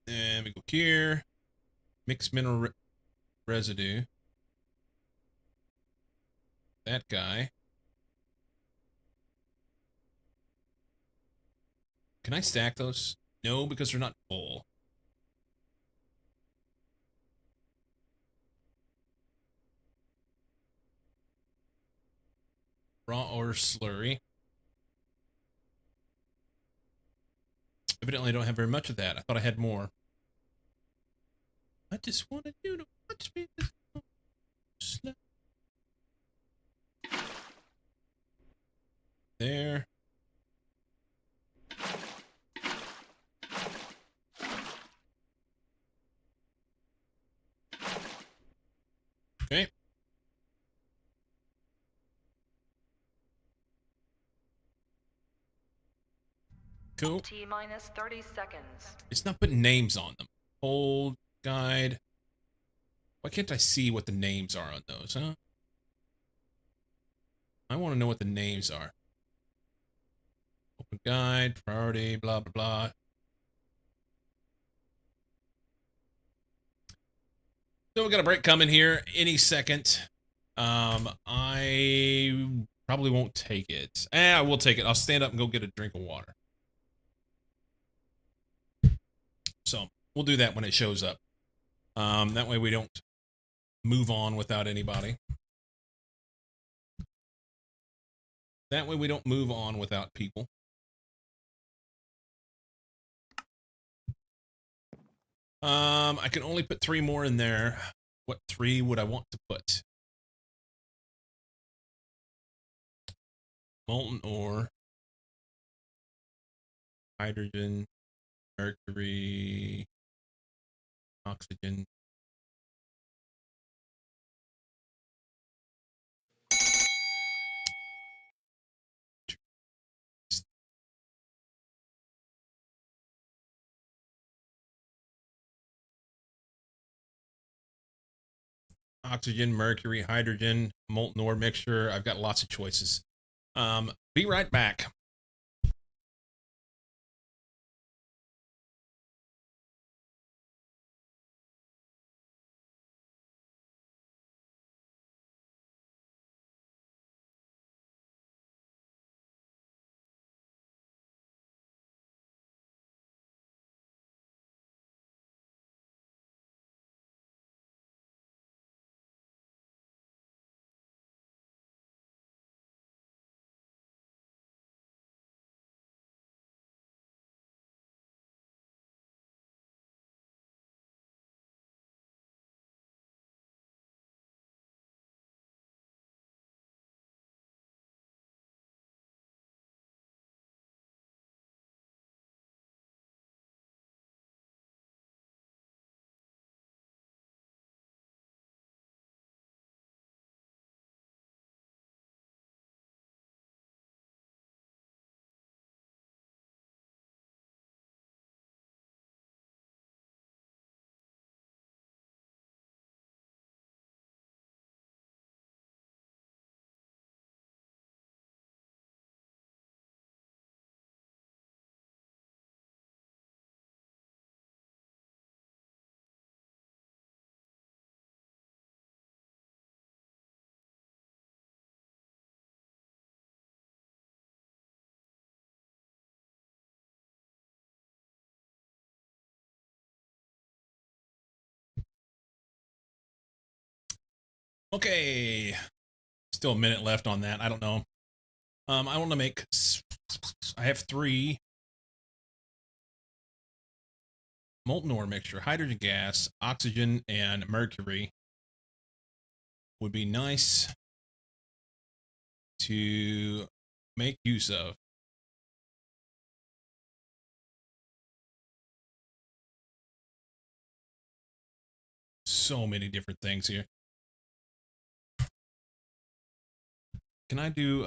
And we go here. Mixed mineral residue. That guy. Can I stack those? No, because they're not full. Raw or slurry. Evidently, I don't have very much of that. I thought I had more. I just wanted you to watch me. There. Okay. Cool. T-minus 30 seconds. It's not putting names on them. Hold guide. Why can't I see what the names are on those, huh? I want to know what the names are. Open guide, priority, blah, blah, blah. So we got a break coming here any second. I probably won't take it. I will take it. I'll stand up and go get a drink of water. So we'll do that when it shows up. That way we don't move on without anybody. That way we don't move on without people. I can only put 3 more in there. What 3 would I want to put? Molten ore, hydrogen, mercury, oxygen. Oxygen, mercury, hydrogen, molten ore mixture. I've got lots of choices. Be right back. Okay. Still a minute left on that. I don't know. I want to make. I have 3 molten ore mixture, hydrogen gas, oxygen, and mercury. Would be nice to make use of. So many different things here. Can I do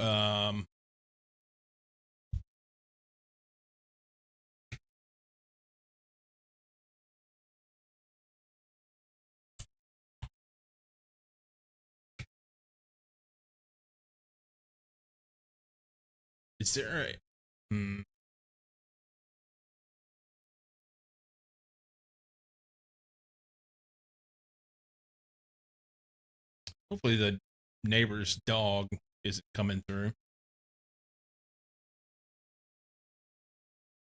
is there a hopefully the neighbor's dog isn't coming through.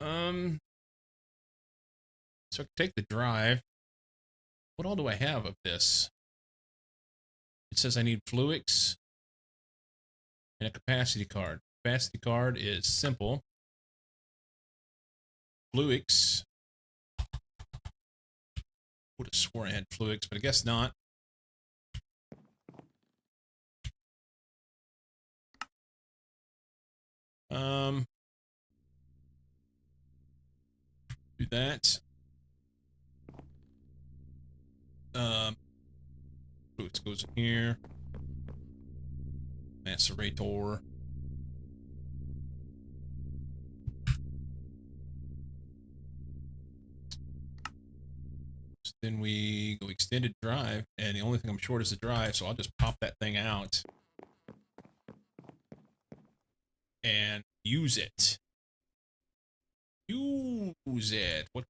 So I can take the drive. What all do I have of this? It says I need Fluix and a capacity card. Capacity card is simple. Fluix. Would have sworn I had Fluix, but I guess not. Do that. Fluix goes in here. Macerator. So then we go extended drive, and the only thing I'm short is the drive, so I'll just pop that thing out and use it. Use it. What?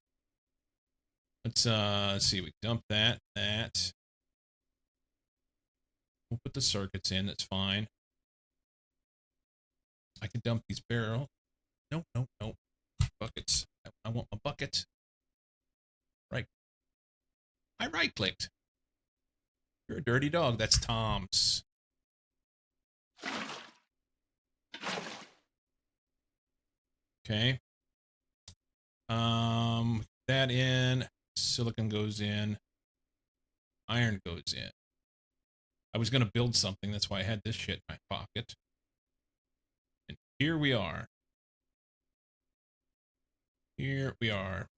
Let's see. We dump that. We'll put the circuits in. That's fine. I can dump these barrels. Nope. Buckets. I want my bucket. Right. I right clicked. You're a dirty dog. That's Tom's. Okay. That in. Silicon goes in. Iron goes in. I was going to build something. That's why I had this shit in my pocket. And here we are. Here we are.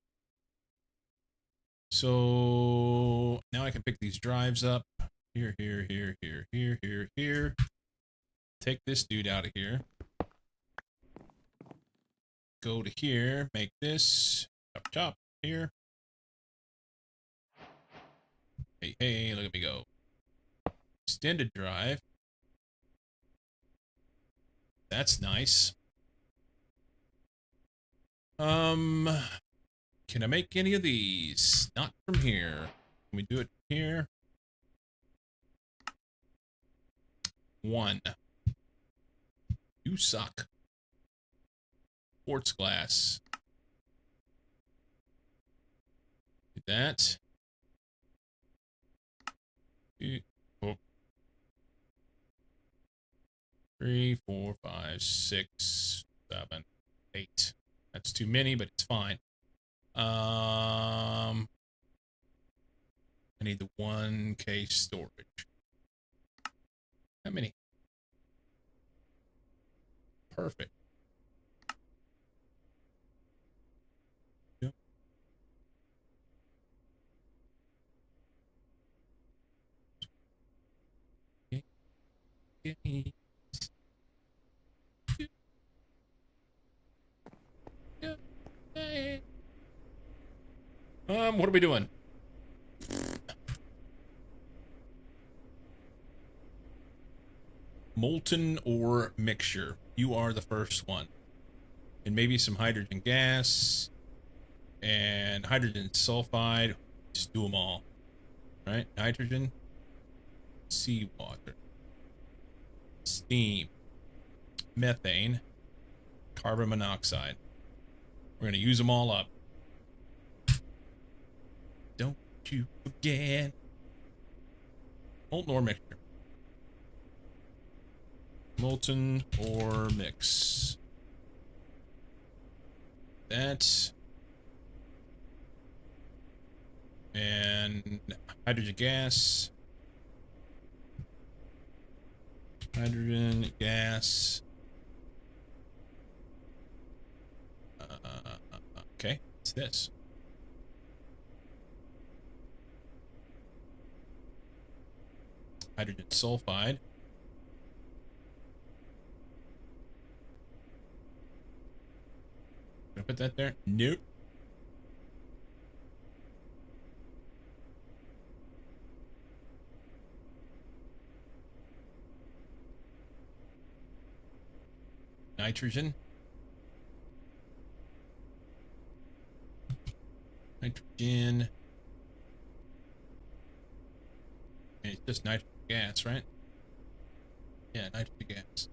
So now I can pick these drives up. Here. Take this dude out of here. Go to here. Make this. Chop. Here. Hey, look at me go. Extended drive. That's nice. Can I make any of these? Not from here. Can we do it here? One. You suck. Quartz glass. Do that. 3, 4, 5, 6, 7, 8. That's too many, but it's fine. I need the 1K storage. How many? Perfect. Yep. What are we doing? Molten ore mixture. You are the first one. And maybe some hydrogen gas and hydrogen sulfide. Just do them all. Right? Nitrogen, seawater, steam, methane, carbon monoxide. We're going to use them all up. Don't you forget. Molten ore mixture. Molten ore mix. That. And hydrogen gas. Hydrogen gas. Okay, it's this. Hydrogen sulfide. put that there? Nope. Nitrogen. Nitrogen. And it's just nitrogen gas, right? Yeah, nitrogen gas.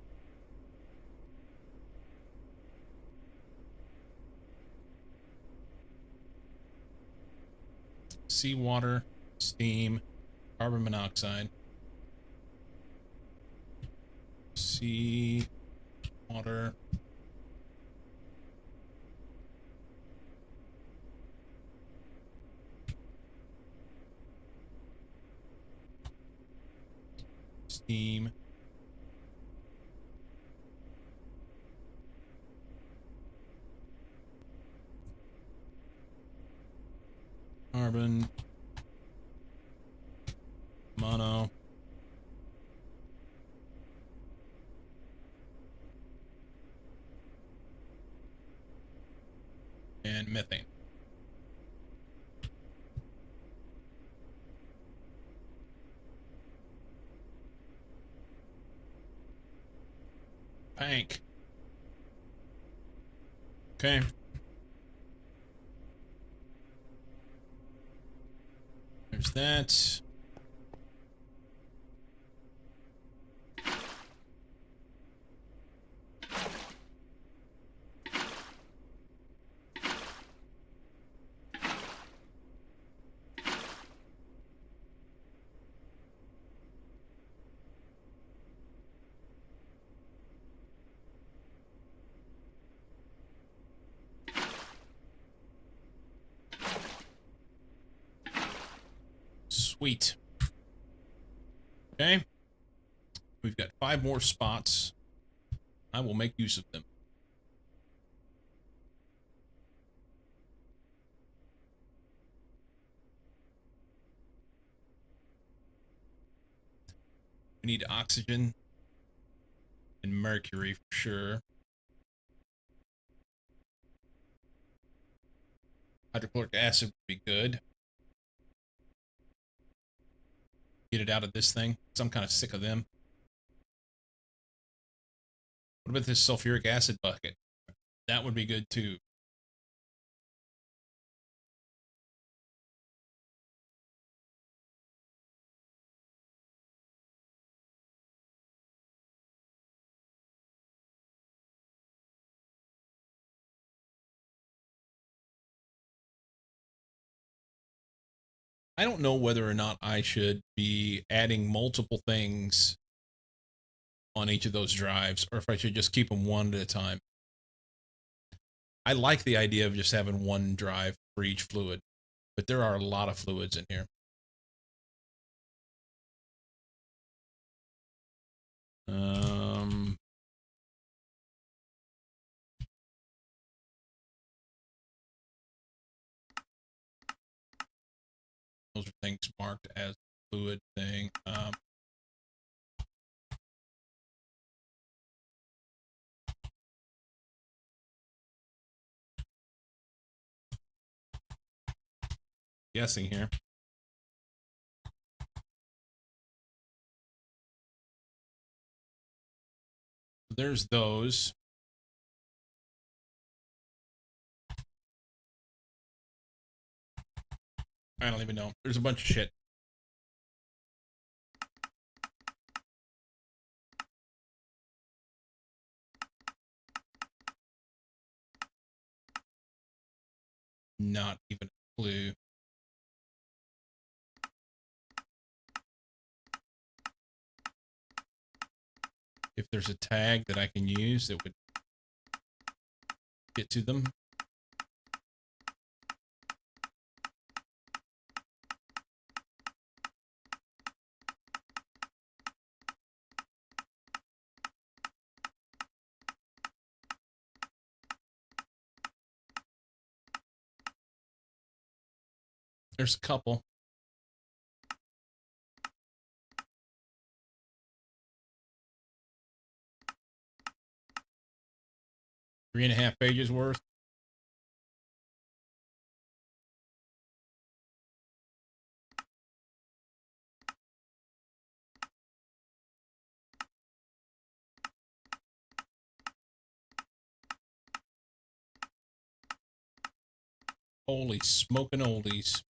Seawater, steam, carbon monoxide. Sea water. Steam. Carbon. Mono. And methane. Pank. Okay. There's that. Sweet. Okay. We've got 5 more spots. I will make use of them. We need oxygen and mercury for sure. Hydrochloric acid would be good. Get it out of this thing, because I'm kind of sick of them. What about this sulfuric acid bucket? That would be good too. I don't know whether or not I should be adding multiple things on each of those drives, or if I should just keep them one at a time. I like the idea of just having one drive for each fluid, but there are a lot of fluids in here. Those are things marked as fluid thing. Guessing here. There's those. I don't even know. There's a bunch of shit. Not even a clue. If there's a tag that I can use that would get to them. There's a couple. Three and a half pages worth. Holy smoking oldies.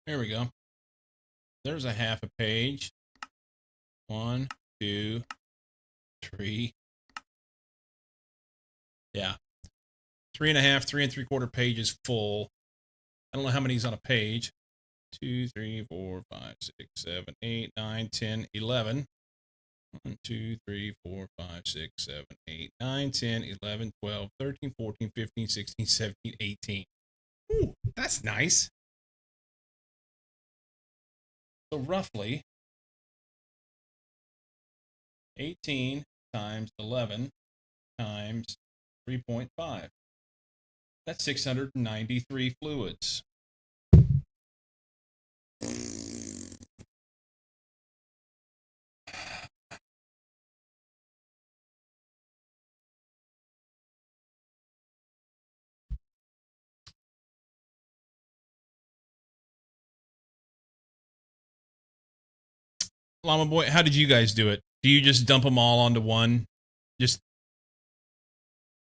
There we go. There's a half a page. 1, 2, 3. Yeah. 3.5, 3 3/4 pages full. I don't know how many's on a page. 2, 3, 4, 5, 6, 7, 8, 9, 10, 11. 1, 2, 3, 4, 5, 6, 7, 8, 9, 10, 11, 12, 13, 14, 15, 16, 17, 18. Ooh, that's nice. So roughly 18 times 11 times 3.5. That's 693 fluids. Llama Boy, how did you guys do it? Do you just dump them all onto one? Just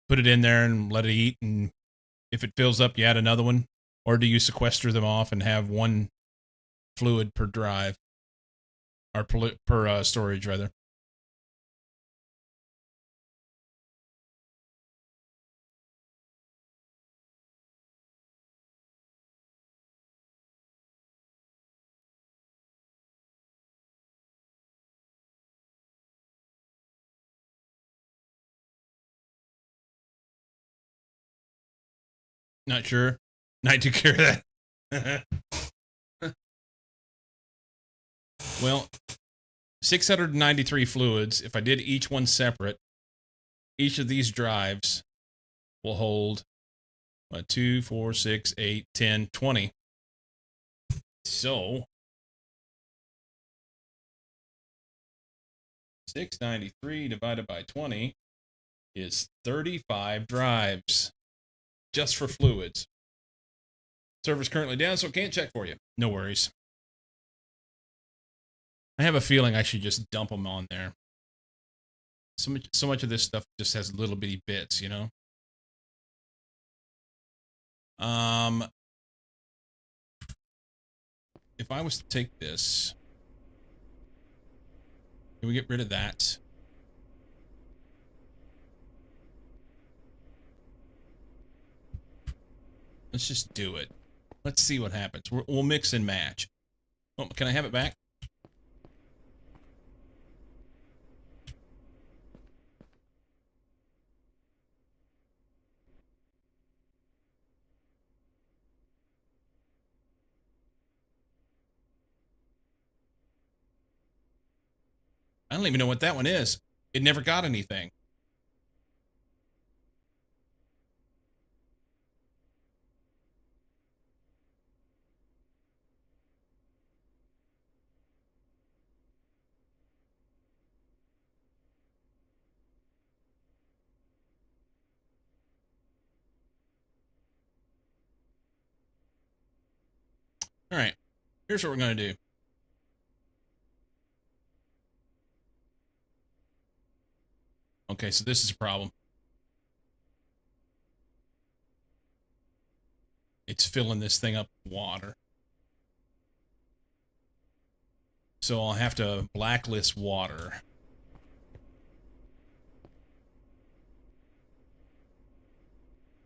put it in there and let it eat, and if it fills up, you add another one? Or do you sequester them off and have one fluid per drive? Or per storage, rather? Not sure. Not too care of that. Well, 693 fluids. If I did each one separate, each of these drives will hold 2, 4, 6, 8, 10, 20. So 693 divided by 20 is 35 drives just for fluids. Server's currently down, so can't check for you. No worries. I have a feeling I should just dump them on there. So much of this stuff just has little bitty bits, you know? If I was to take this, can we get rid of that? Let's just do it. Let's see what happens. We'll mix and match. Oh, can I have it back? I don't even know what that one is. It never got anything. All right. Here's what we're going to do. Okay, so this is a problem. It's filling this thing up with water. So I'll have to blacklist water.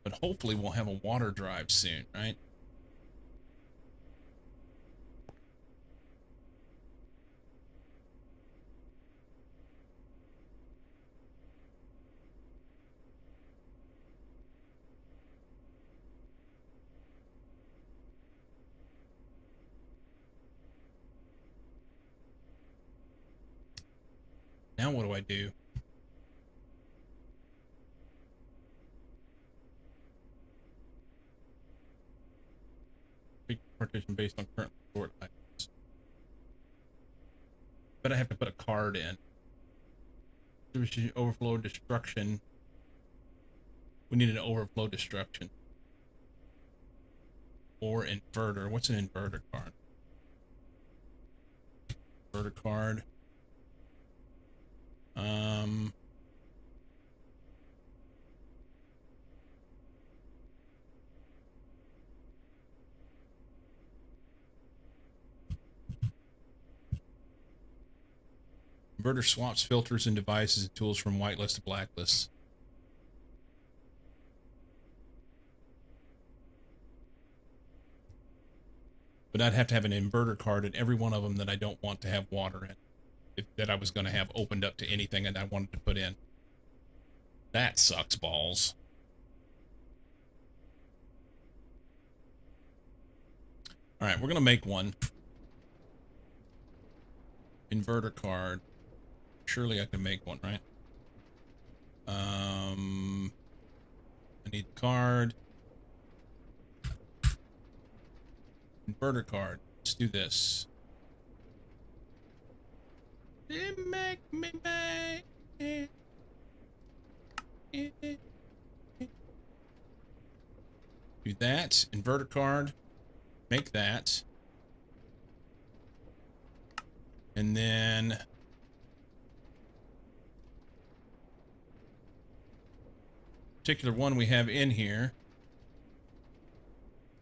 But hopefully we'll have a water drive soon, right? Now what do I do? Partition based on current stored items. But I have to put a card in. Overflow destruction. We need an overflow destruction. or inverter. What's an inverter card? Inverter card. Inverter swaps filters and devices and tools from whitelist to blacklist. But I'd have to have an inverter card in every one of them that I don't want to have water in. That I was going to have opened up to anything that I wanted to put in. That sucks balls. All right, we're going to make one. Inverter card. Surely I can make one, right? I need the card. Inverter card. Let's do this. Make me make it. Do that. Inverter card. Make that. And then particular one we have in here.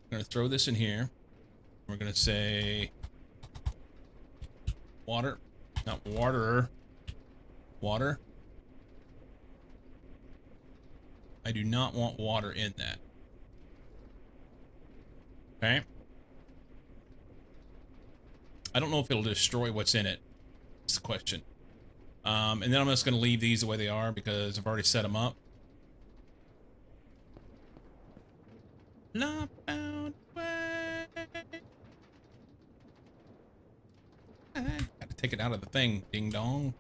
I'm going to throw this in here. We're going to say water, not water, water. I do not want water in that. Okay. I don't know if it'll destroy what's in it. That's the question. And then I'm just going to leave these the way they are because I've already set them up. Not found way. I got to take it out of the thing. Ding dong.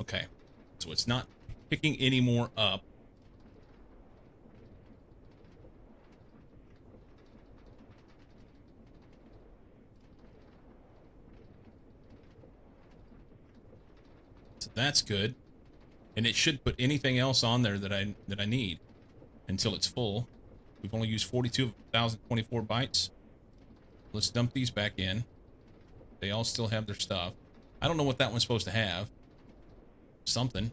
Okay. So it's not picking any more up. So that's good. And it should put anything else on there that I need until it's full. We've only used 42,024 bytes. Let's dump these back in. They all still have their stuff. I don't know what that one's supposed to have. Something.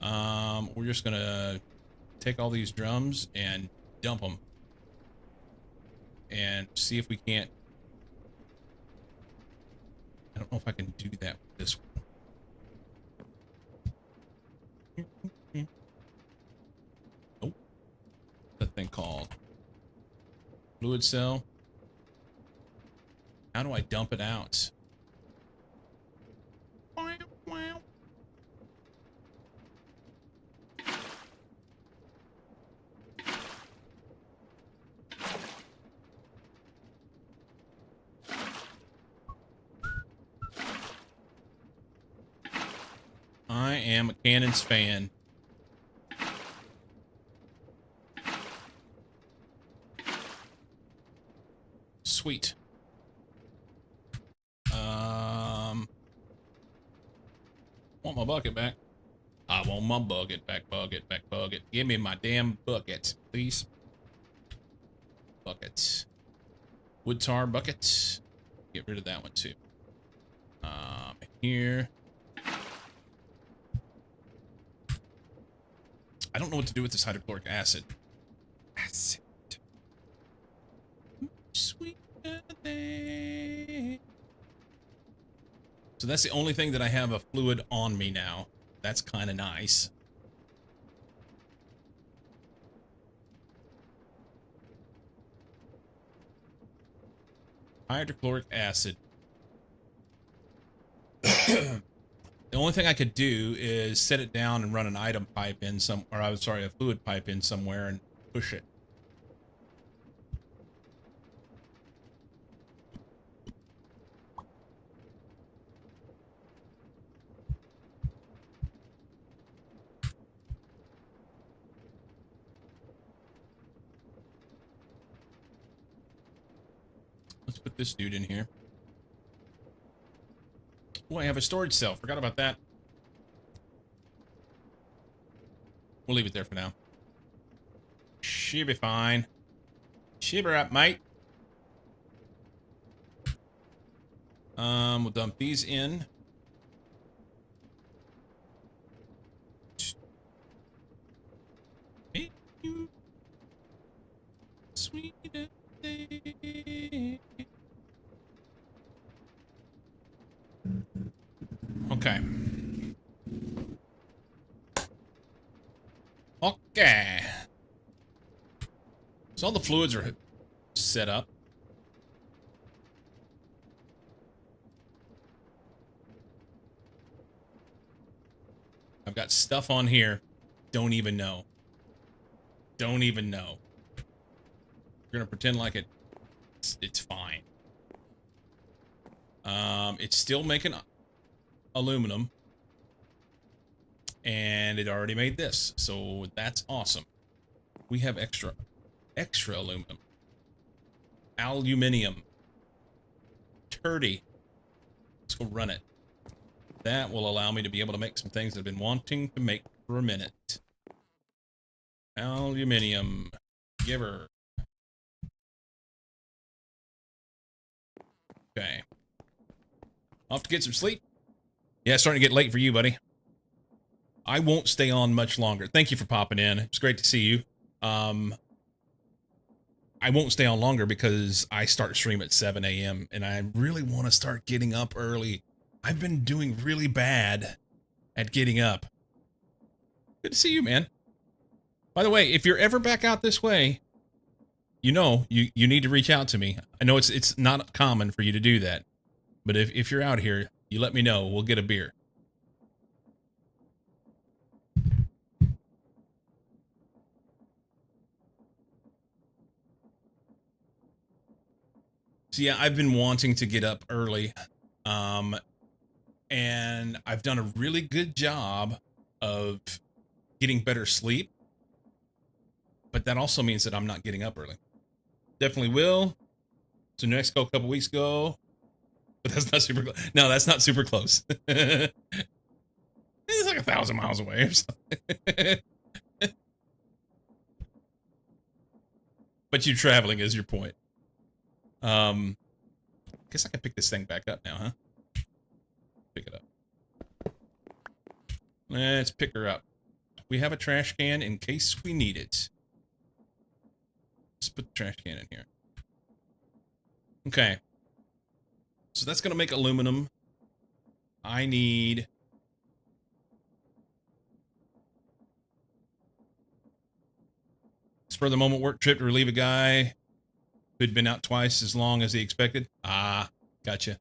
We're just gonna take all these drums and dump them and see if we can't. I don't know if I can do that with this one. Nope. That thing called fluid cell. How do I dump it out? I am a Cannon's fan. Sweet. Want my bucket back. I want my bucket back, bucket back, bucket. Give me my damn bucket, please. Bucket. Wood tar bucket. Get rid of that one too. Here. I don't know what to do with this hydrochloric acid. Acid. Sweet. So that's the only thing that I have a fluid on me now. That's kind of nice. Hydrochloric acid. The only thing I could do is set it down and run an item pipe in some, or I'm sorry, a fluid pipe in somewhere and push it. Let's put this dude in here. Oh, I have a storage cell. Forgot about that. We'll leave it there for now. She'll be fine. Shiver up, mate. We'll dump these in. Sweet day. Okay. Okay. So all the fluids are set up. I've got stuff on here. Don't even know. Don't even know. We're gonna pretend like it's fine. It's still making aluminum. And it already made this. So that's awesome. We have extra aluminum. Aluminium. 30. Let's go run it. That will allow me to be able to make some things that I've been wanting to make for a minute. Aluminium. Giver. Okay. I'll have to get some sleep. Yeah, it's starting to get late for you, buddy. I won't stay on much longer. Thank you for popping in. It's great to see you. I won't stay on longer because I start stream at 7 a.m. and I really want to start getting up early. I've been doing really bad at getting up. Good to see you, man. By the way, if you're ever back out this way, you know, you need to reach out to me. I know it's not common for you to do that, but if you're out here, you let me know. We'll get a beer. So yeah, I've been wanting to get up early, and I've done a really good job of getting better sleep, but that also means that I'm not getting up early. Definitely will. So New Mexico a couple weeks ago, but that's not super close. No, that's not super close. It's like 1,000 miles away or something. But you traveling is your point. Guess I can pick this thing back up now, huh? Pick it up. Let's pick her up. We have a trash can in case we need it. Let's put the trash can in here. Okay. So that's going to make aluminum. I need... spur the moment work trip to relieve a guy who'd been out twice as long as he expected. Ah, gotcha.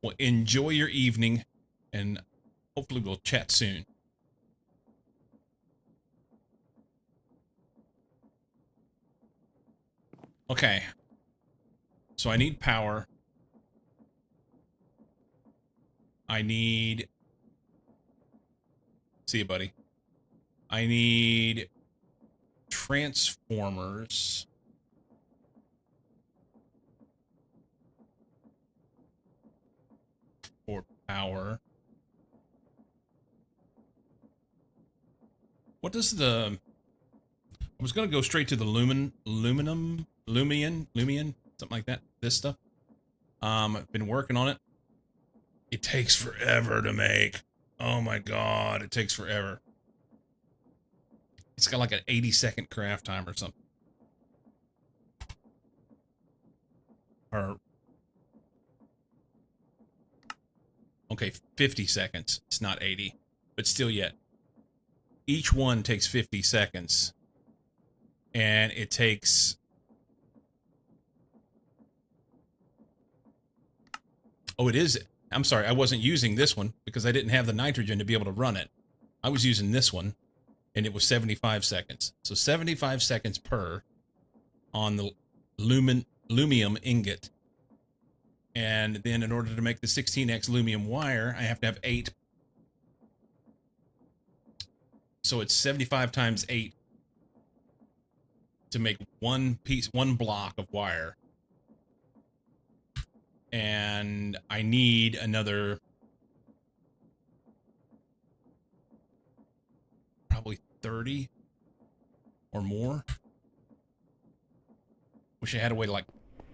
Well, enjoy your evening, and hopefully we'll chat soon. Okay. So I need power. I need... see you, buddy. I need transformers. For power. What does the... I was going to go straight to the Lumion, something like that. This stuff. I've been working on it. It takes forever to make. Oh my god, it takes forever. It's got like an 80-second craft time or something. Or... okay, 50 seconds. It's not 80. But still yet. Each one takes 50 seconds. And it takes... oh, it is... I'm sorry, I wasn't using this one because I didn't have the nitrogen to be able to run it. I was using this one, and it was 75 seconds. So 75 seconds per on the lumium ingot. And then in order to make the 16x lumium wire, I have to have 8. So it's 75 times 8 to make one piece, one block of wire. And I need another 30 or more. Wish I had a way to like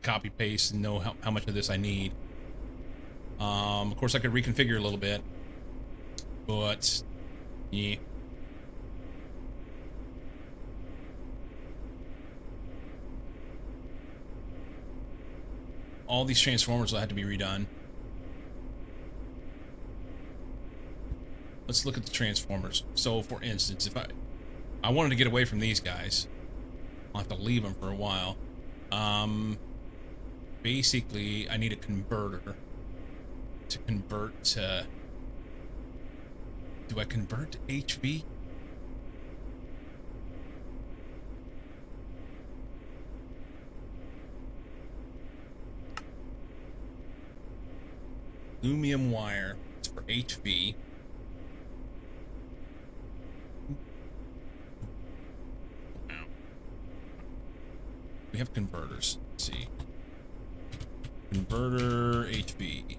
copy paste and know how much of this I need. Of course I could reconfigure a little bit, but yeah. All these transformers will have to be redone. Let's look at the transformers. So for instance, if I wanted to get away from these guys, I'll have to leave them for a while. Basically, I need a converter to convert to... Do I convert to HV? Lumium wire. It's for HV. We have converters. Let's see. Converter HV.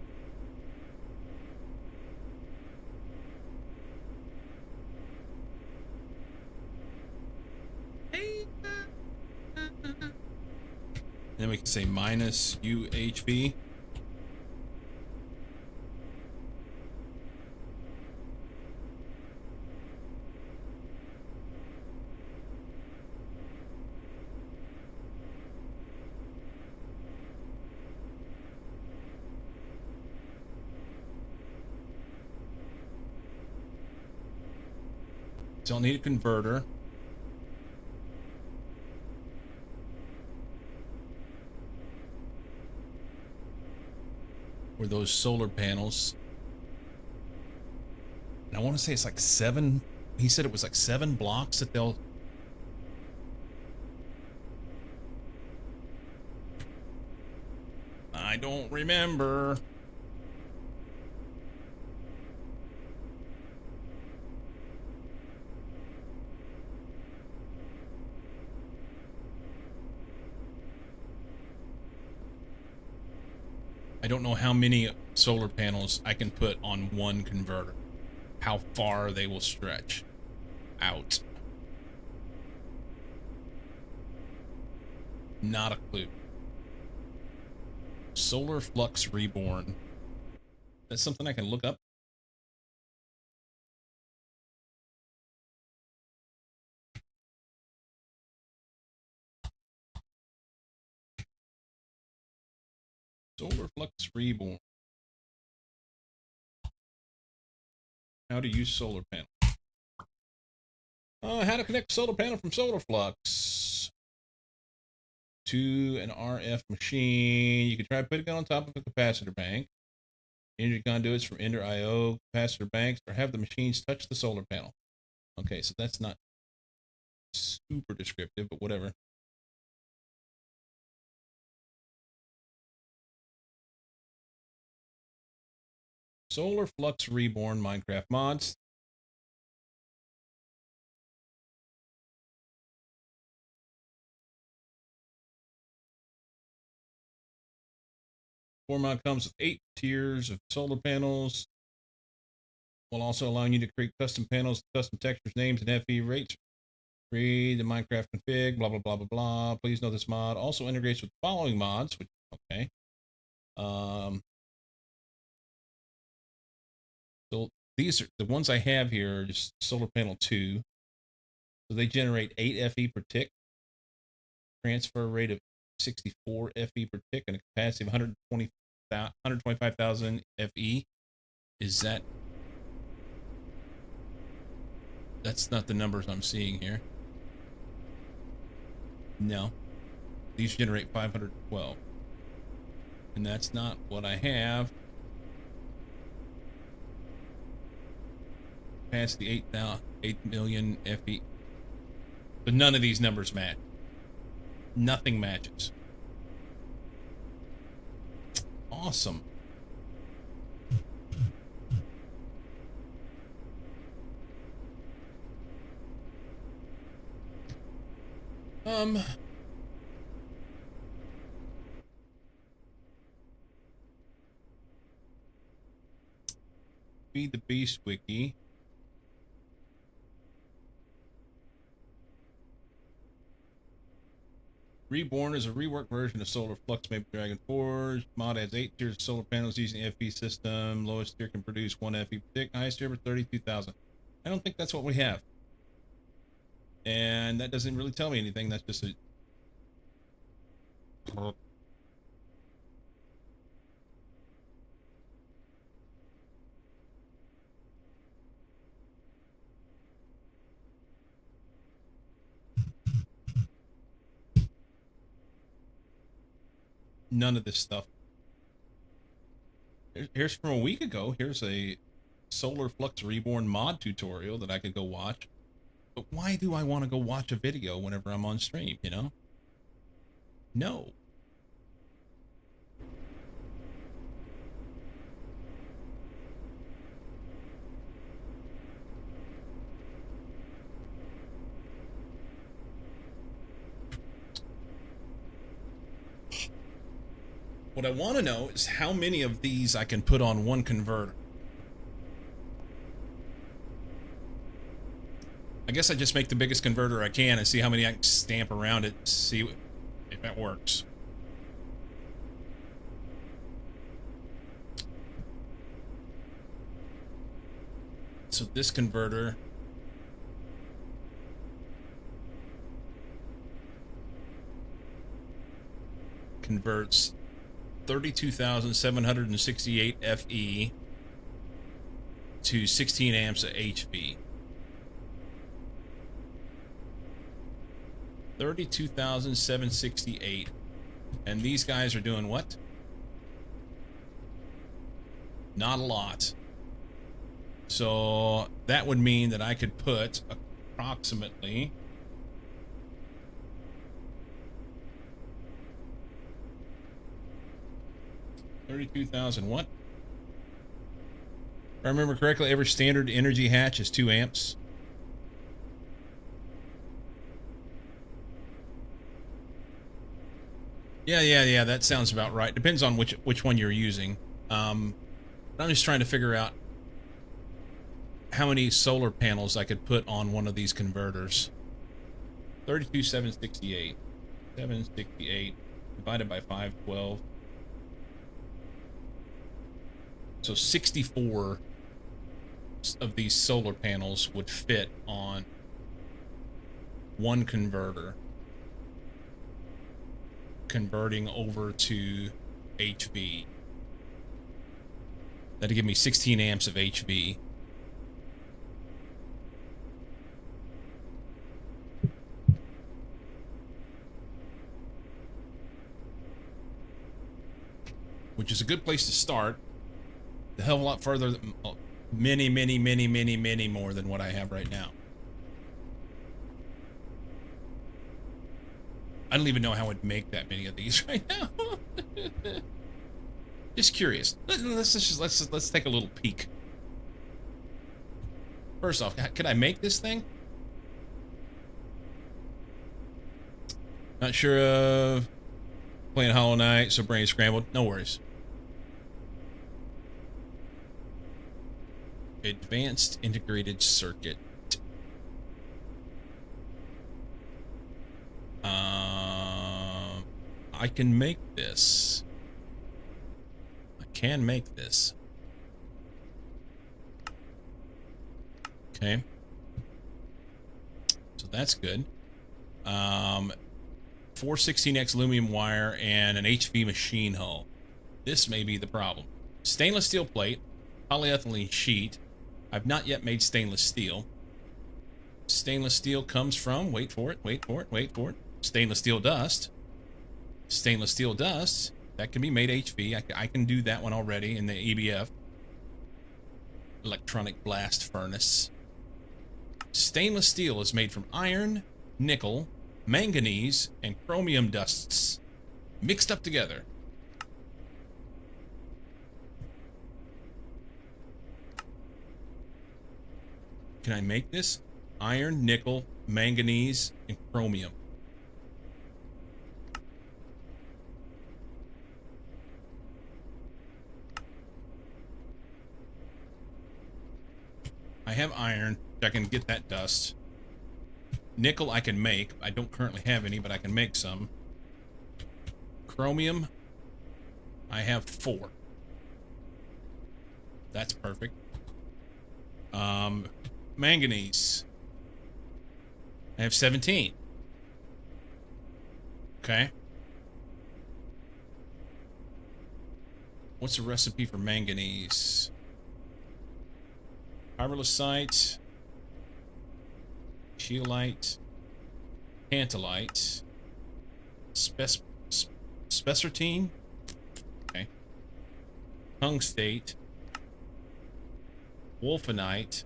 And then we can say minus UHV. Don't need a converter. Or those solar panels. And I want to say it's like 7. He said it was like 7 blocks that they'll... I don't remember. I don't know how many solar panels I can put on one converter. How far they will stretch out. Not a clue. Solar Flux Reborn. That's something I can look up. Solar Flux Reborn. How to use solar panel. How to connect solar panel from Solar Flux to an RF machine. You can try putting it on top of a capacitor bank. Energy conduits from Ender IO capacitor banks, or have the machines touch the solar panel. Okay, so that's not super descriptive, but whatever. Solar Flux Reborn Minecraft mods. Core mod comes with 8 tiers of solar panels, while also allowing you to create custom panels, custom textures, names, and FE rates. Read the Minecraft config, blah, blah, blah, blah, blah. Please know this mod also integrates with the following mods, which, okay. So these are the ones I have here are just solar panel 2. So they generate 8 FE per tick, transfer rate of 64 FE per tick, and a capacity of 125,000 FE. Is that... That's not the numbers I'm seeing here. No. These generate 512. And that's not what I have. Past the 8 million FE. But none of these numbers match. Nothing matches. Awesome. Feed the Beast wiki. Reborn is a reworked version of Solar Flux made by Dragon Forge. Mod adds 8 tiers of solar panels using the FE system. Lowest tier can produce 1 FE per tick. Highest tier for 32,000. I don't think that's what we have. And that doesn't really tell me anything. That's just a... None of this stuff. Here's from a week ago. Here's a Solar Flux Reborn mod tutorial that I could go watch. But why do I want to go watch a video whenever I'm on stream, you know? No. What I want to know is how many of these I can put on one converter. I guess I just make the biggest converter I can and see how many I can stamp around it, see if that works. So this converter converts 32,768 FE to 16 amps of HV. 32,768. And these guys are doing what? Not a lot. So that would mean that I could put approximately 32,000 what? If I remember correctly, every standard energy hatch is 2 amps. Yeah, that sounds about right. Depends on which one you're using. I'm just trying to figure out how many solar panels I could put on one of these converters. 32,768. 768 divided by 512. So 64 of these solar panels would fit on one converter, converting over to HV. That'd give me 16 amps of HV. Which is a good place to start. A hell of a lot further, many more than what I have right now. I don't even know how I'd make that many of these right now. Just curious. Let's take a little peek. First off, could I make this thing? Not sure of playing Hollow Knight, so brain scrambled. No worries. Advanced integrated circuit. I can make this. I can make this. Okay. So that's good. 416X aluminum wire and an HV machine hull. This may be the problem. Stainless steel plate, polyethylene sheet. I've not yet made stainless steel. Stainless steel comes from, wait for it, stainless steel dust. Stainless steel dust, that can be made HV. I can do that one already in the EBF. Electronic blast furnace. Stainless steel is made from iron, nickel, manganese, and chromium dusts mixed up together. Can I make this? Iron, nickel, manganese, and chromium. I have iron. I can get that dust. Nickel I can make. I don't currently have any, but I can make some. Chromium, I have 4. That's perfect. Manganese, I have 17. Okay. What's the recipe for manganese? Pyrolusite, scheelite, tantalite, spessartine, okay, tungstate, wolfenite,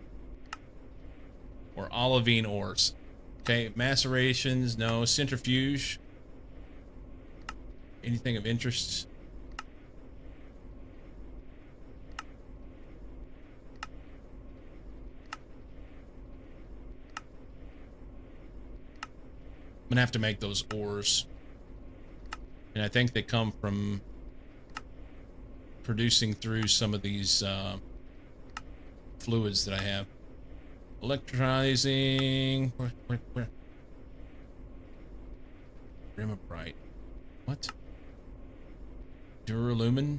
or olivine ores. Okay, macerations, no. Centrifuge, anything of interest? I'm gonna have to make those ores. And I think they come from producing through some of these fluids that I have. Electrolyzing. Where? Bright. What? Duralumin?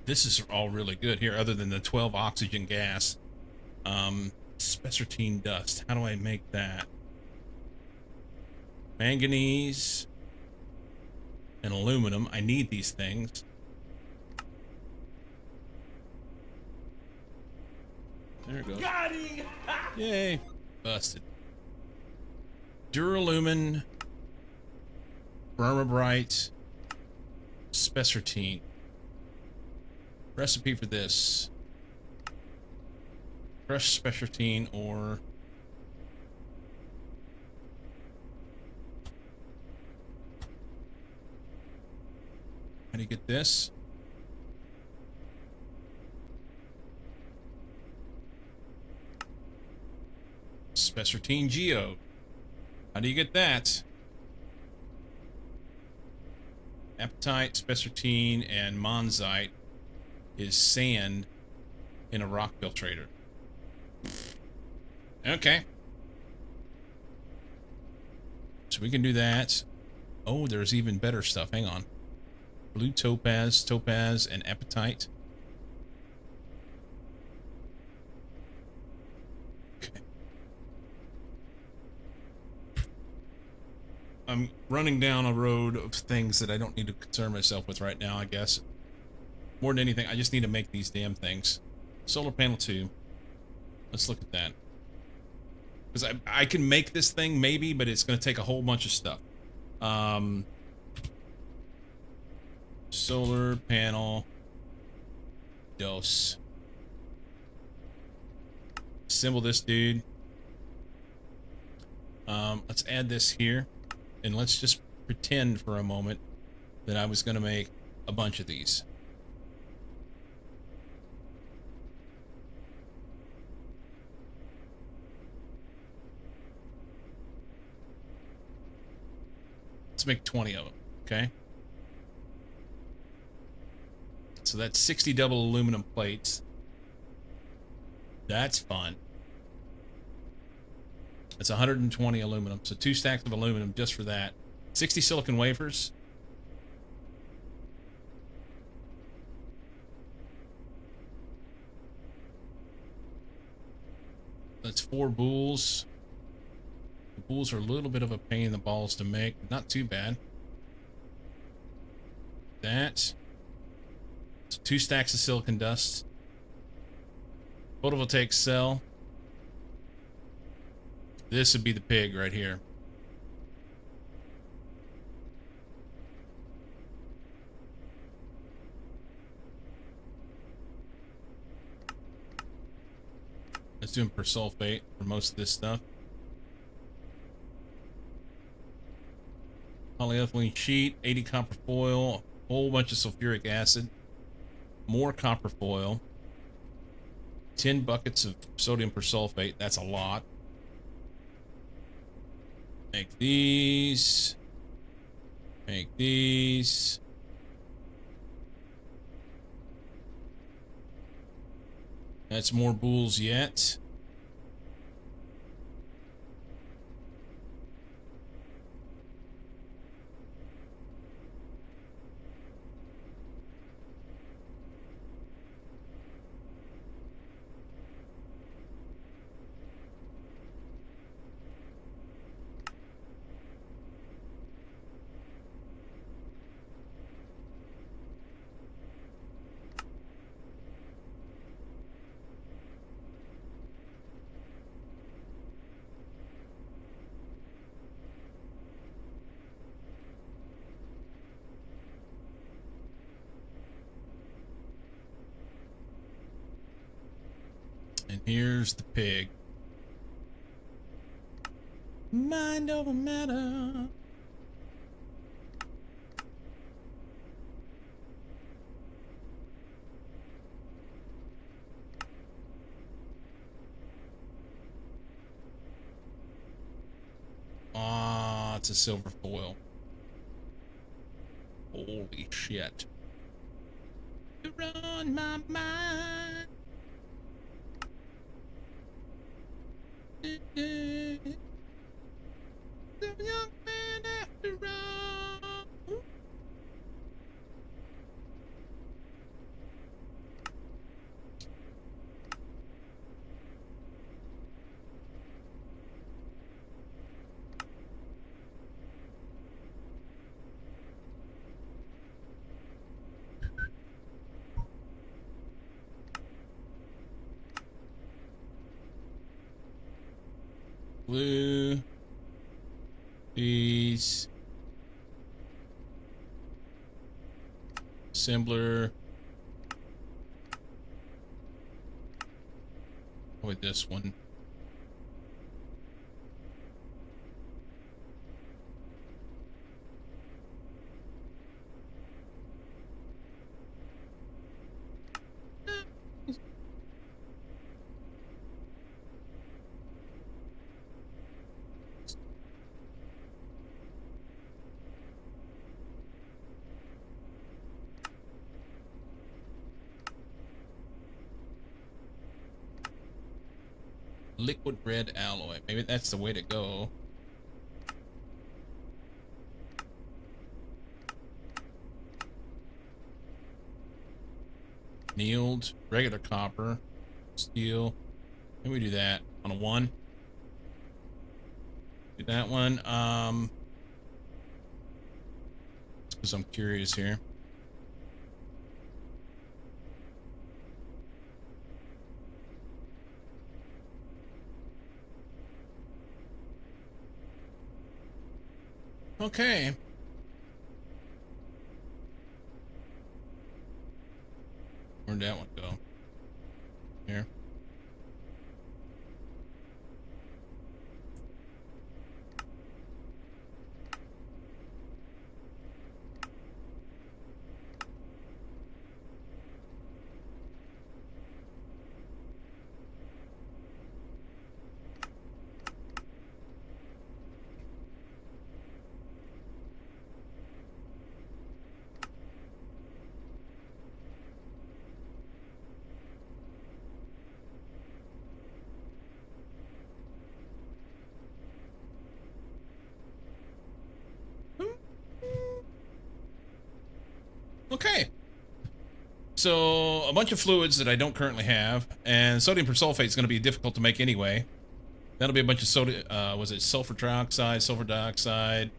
This is all really good here, other than the 12 oxygen gas. Spessartine dust. How do I make that? Manganese and aluminum. I need these things. There it goes. Got him! Yay. Busted. Duralumin, Bright, spessartine. Recipe for this: crushed spessartine or how do you get this? Spessartine geode. How do you get that? Apatite, spessartine, and monzite is sand in a rock filtrator. Okay. So we can do that. Oh, there's even better stuff. Hang on. Blue topaz, and apatite. Okay. I'm running down a road of things that I don't need to concern myself with right now, I guess. More than anything, I just need to make these damn things. Solar panel 2. Let's look at that. Because I can make this thing, maybe, but it's going to take a whole bunch of stuff. Solar panel. Dose. Assemble this dude. Let's add this here. And let's just pretend for a moment that I was going to make a bunch of these. Let's make 20 of them, okay? So that's 60 double aluminum plates. That's fun. That's 120 aluminum. So 2 stacks of aluminum just for that. 60 silicon wafers. That's 4 boules. The boules are a little bit of a pain in the balls to make, but not too bad. That. So 2 stacks of silicon dust. Photovoltaic cell. This would be the pig right here. Let's do persulfate for most of this stuff. Polyethylene sheet, 80 copper foil, whole bunch of sulfuric acid, more copper foil, 10 buckets of sodium persulfate. That's a lot. Make these. Make these. That's more bools yet. And here's the pig. Mind over matter. Ah, it's a silver foil. Holy shit. You're on my mind. The young man after all. Blue. These. Assembler. With this one. Liquid red alloy. Maybe that's the way to go. Annealed, regular copper, steel. Maybe we do that on a 1. Do that one. Because I'm curious here. Okay. Where'd that one go? Here. Okay. So a bunch of fluids that I don't currently have, and sodium persulfate is going to be difficult to make anyway. That'll be a bunch of sodium. Was it sulfur trioxide, sulfur dioxide,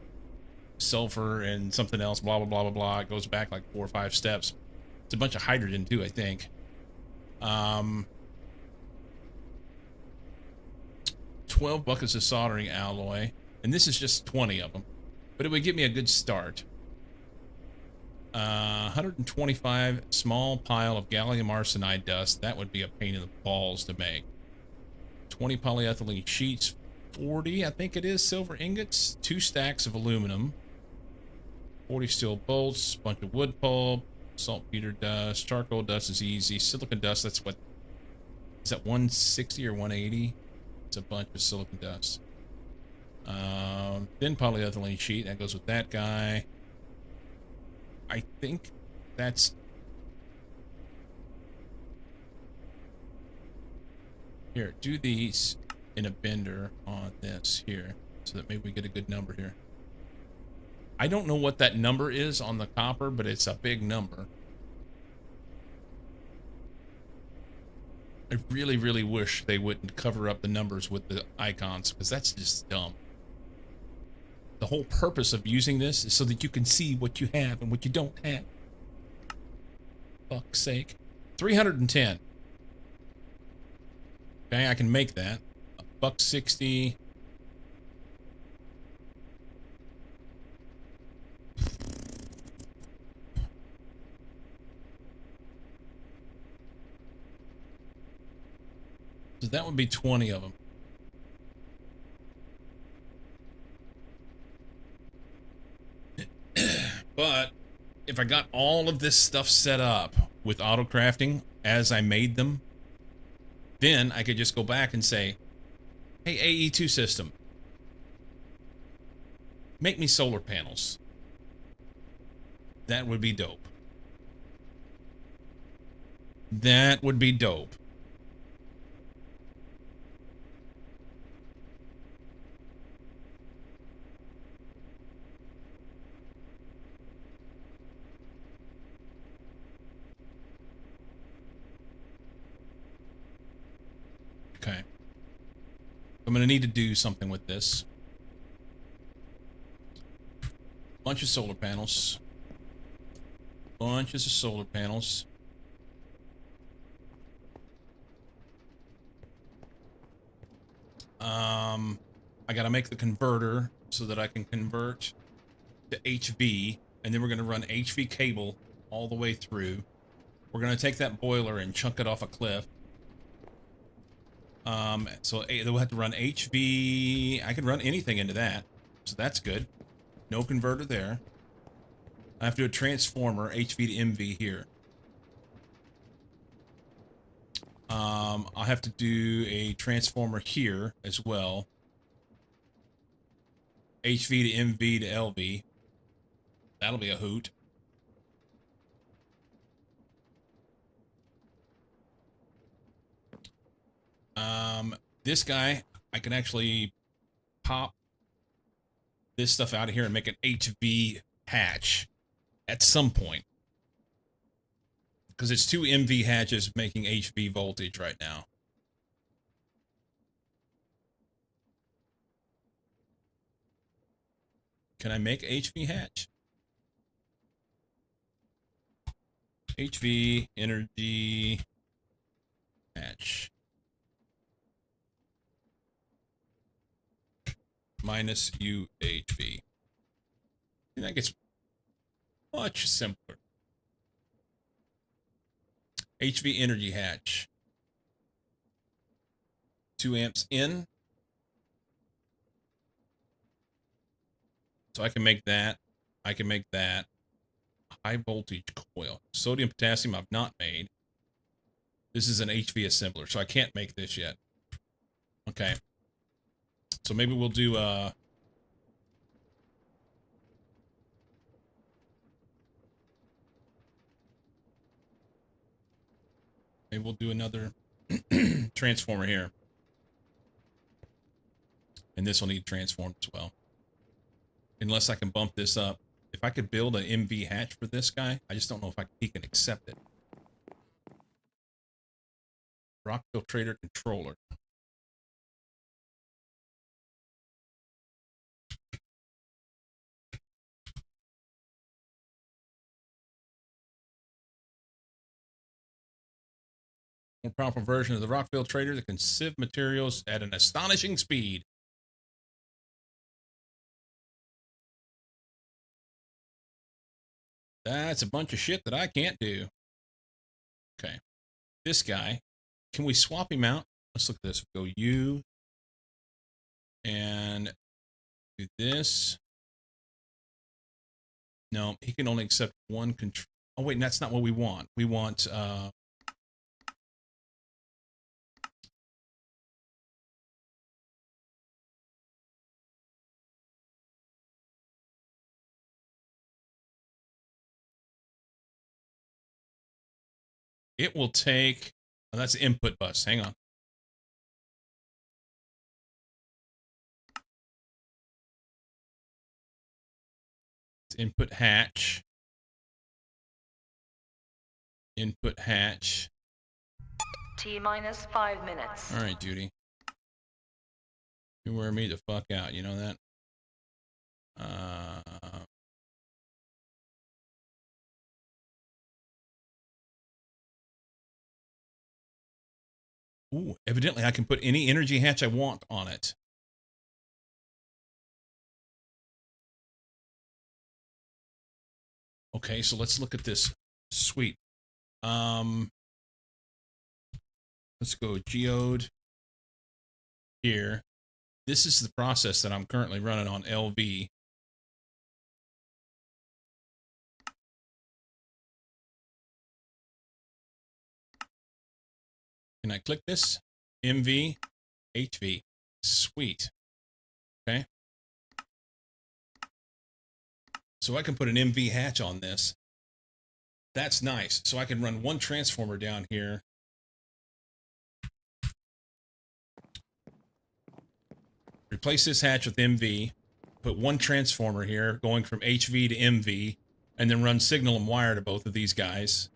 sulfur, and something else? Blah blah blah blah blah. It goes back like 4 or 5 steps. It's a bunch of hydrogen too, I think. 12 buckets of soldering alloy, and this is just 20 of them, but it would give me a good start. 125 small pile of gallium arsenide dust. That would be a pain in the balls to make. 20 polyethylene sheets. 40, I think it is, silver ingots. 2 stacks of aluminum. 40 steel bolts, bunch of wood pulp, saltpeter dust, charcoal dust is easy. Silicon dust, that's what, is that 160 or 180? It's a bunch of silicon dust. Thin polyethylene sheet, that goes with that guy. I think that's... Here, do these in a bender on this here, so that maybe we get a good number here. I don't know what that number is on the copper, but it's a big number. I really, really wish they wouldn't cover up the numbers with the icons, because that's just dumb. The whole purpose of using this is so that you can see what you have and what you don't have. Fuck's sake. 310. Okay, I can make that. $1.60. So that would be 20 of them. But if I got all of this stuff set up with auto crafting as I made them, then I could just go back and say, hey, AE2 system, make me solar panels. That would be dope. That would be dope. Okay. I'm going to need to do something with this. Bunch of solar panels. Bunches of solar panels. I got to make the converter so that I can convert to HV, and then we're going to run HV cable all the way through. We're going to take that boiler and chunk it off a cliff. So we'll have to run HV. I can run anything into that, so that's good. No converter there. I have to do a transformer, HV to MV here. I'll have to do a transformer here as well. HV to MV to LV. That'll be a hoot. This guy, I can actually pop this stuff out of here and make an HV hatch at some point. Because it's two MV hatches making HV voltage right now. Can I make HV hatch? HV energy hatch. Minus UHV. And that gets much simpler. HV energy hatch. 2 amps in. So I can make that. I can make that. High voltage coil. Sodium potassium I've not made. This is an HV assembler, so I can't make this yet. Okay. So maybe we'll do maybe we'll do another transformer here. And this will need transformed as well. Unless I can bump this up. If I could build an MV hatch for this guy, I just don't know if he can accept it. Rock filtrator controller. More powerful version of the rock filtrator that can sieve materials at an astonishing speed. That's a bunch of shit that I can't do. Okay. This guy, can we swap him out? Let's look at this. Go U and do this. No, he can only accept one control. Oh, wait, that's not what we want. We want, it will take, oh, that's the input bus. Hang on. It's input hatch. Input hatch. T-minus 5 minutes. All right, Judy. You wear me the fuck out. You know that? Ooh, evidently I can put any energy hatch I want on it. Okay, so let's look at this. Sweet. Let's go geode here. This is the process that I'm currently running on LV. Can I click this? MV, HV. Sweet. Okay. So I can put an MV hatch on this. That's nice. So I can run one transformer down here. Replace this hatch with MV. Put one transformer here going from HV to MV. And then run signal and wire to both of these guys.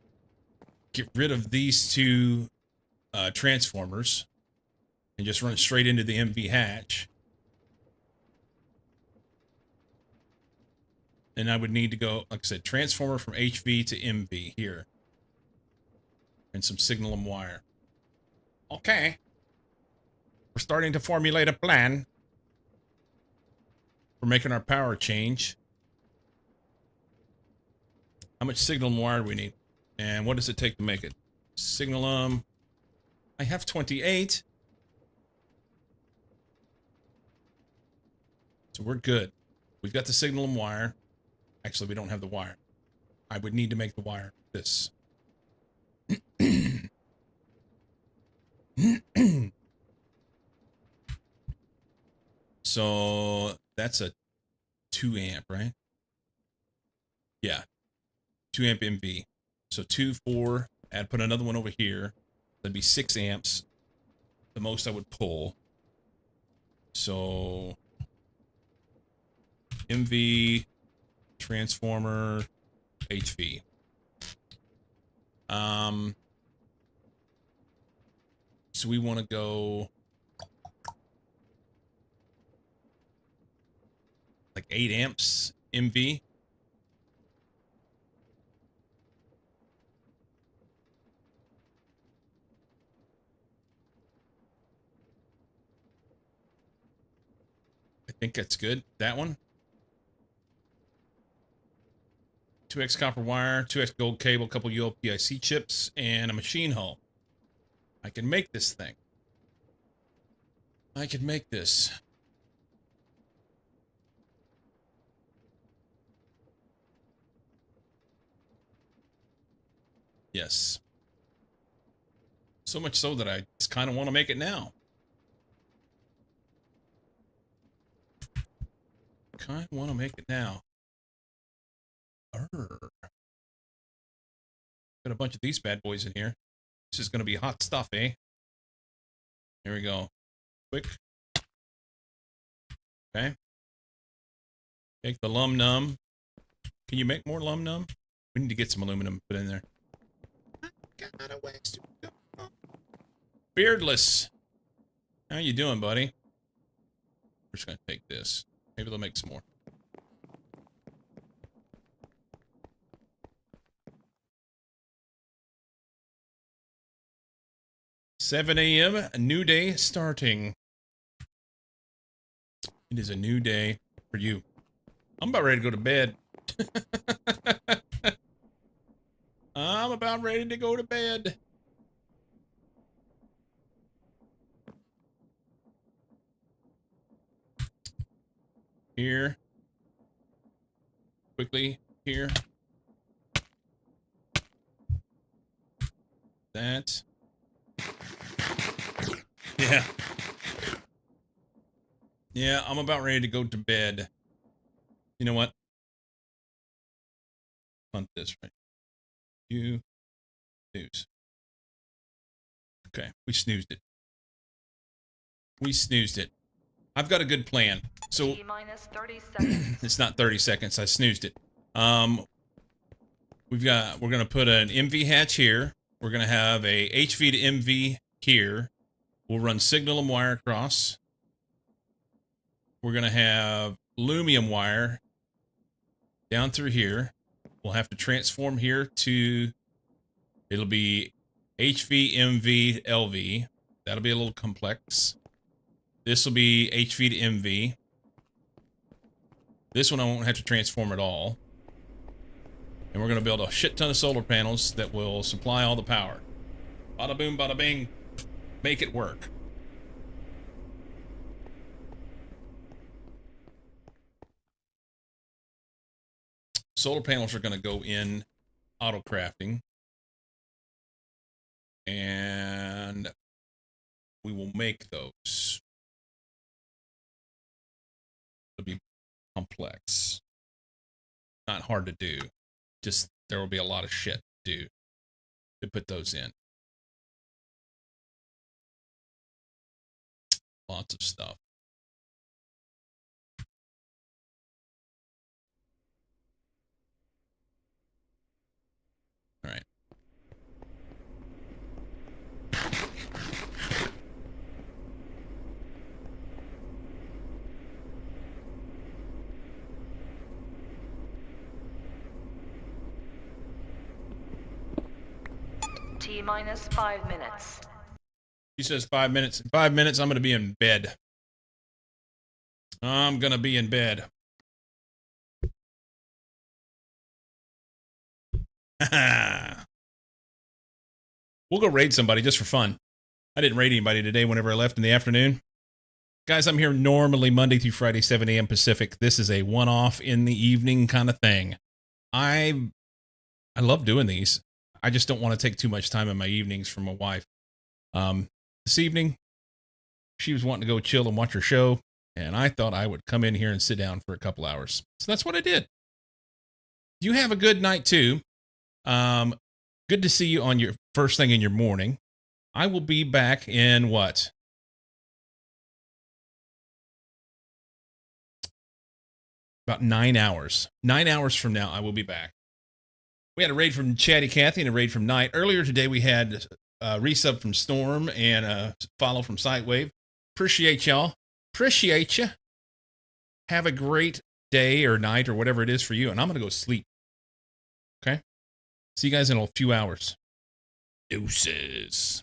Get rid of these two transformers. And just run straight into the MV hatch. And I would need to go, like I said, transformer from HV to MV here. And some signal and wire. Okay. We're starting to formulate a plan. We're making our power change. How much signal and wire do we need? And what does it take to make it? Signal, I have 28. So we're good. We've got the signal and wire. Actually, we don't have the wire. I would need to make the wire this. So that's a 2 amp, right? Yeah. 2 amp MV. So 2, 4, I'd put another one over here. That'd be 6 amps. The most I would pull. So MV, transformer, HV. So we want to go like 8 amps MV. I think that's good. That one. 2x copper wire, 2x gold cable, a couple ULPIC chips, and a machine hull. I can make this thing. I can make this. Yes. So much so that I just kind of want to make it now. Kind of want to make it now. Got a bunch of these bad boys in here. This is going to be hot stuff, eh? Here we go. Quick. Okay. Make the lum num. Can you make more lum num? We need to get some aluminum put in there. Got a ways to go. Beardless. How you doing, buddy? We're just going to take this. Maybe they'll make some more. $7 a.m. A new day starting. It is a new day for you. I'm about ready to go to bed. I'm about ready to go to bed. Here. Quickly. here. That. Yeah. Yeah, I'm about ready to go to bed. You know what? Hunt this right. You snooze. Okay, we snoozed it. We snoozed it. I've got a good plan. So T-minus 30 seconds. it's not 30 seconds. I snoozed it. We're gonna put an MV hatch here. We're gonna have a HV to MV here. We'll run signal and wire across. We're gonna have aluminum wire down through here. We'll have to transform here to, it'll be HV, MV, LV. That'll be a little complex. This will be HV to MV. This one I won't have to transform at all. And we're going to build a shit ton of solar panels that will supply all the power. Bada boom, bada bing. Make it work. Solar panels are going to go in auto crafting. And we will make those. It'll be complex. Not hard to do. Just there will be a lot of shit to do to put those in. Lots of stuff. All right. T-minus 5 minutes. She says 5 minutes. In 5 minutes, I'm going to be in bed. I'm going to be in bed. We'll go raid somebody just for fun. I didn't raid anybody today whenever I left in the afternoon. Guys, I'm here normally Monday through Friday, 7 a.m. Pacific. This is a one-off in the evening kind of thing. I love doing these. I just don't want to take too much time in my evenings from my wife. This evening, she was wanting to go chill and watch her show, and I thought I would come in here and sit down for a couple hours. So that's what I did. You have a good night, too. Good to see you on your first thing in your morning. I will be back in what? About 9 hours. 9 hours from now, I will be back. We had a raid from Chatty Cathy and a raid from Knight. Earlier today, we had a resub from Storm and a follow from Sightwave. Appreciate y'all. Appreciate you. Have a great day or night or whatever it is for you. And I'm going to go sleep. Okay? See you guys in a few hours. Deuces.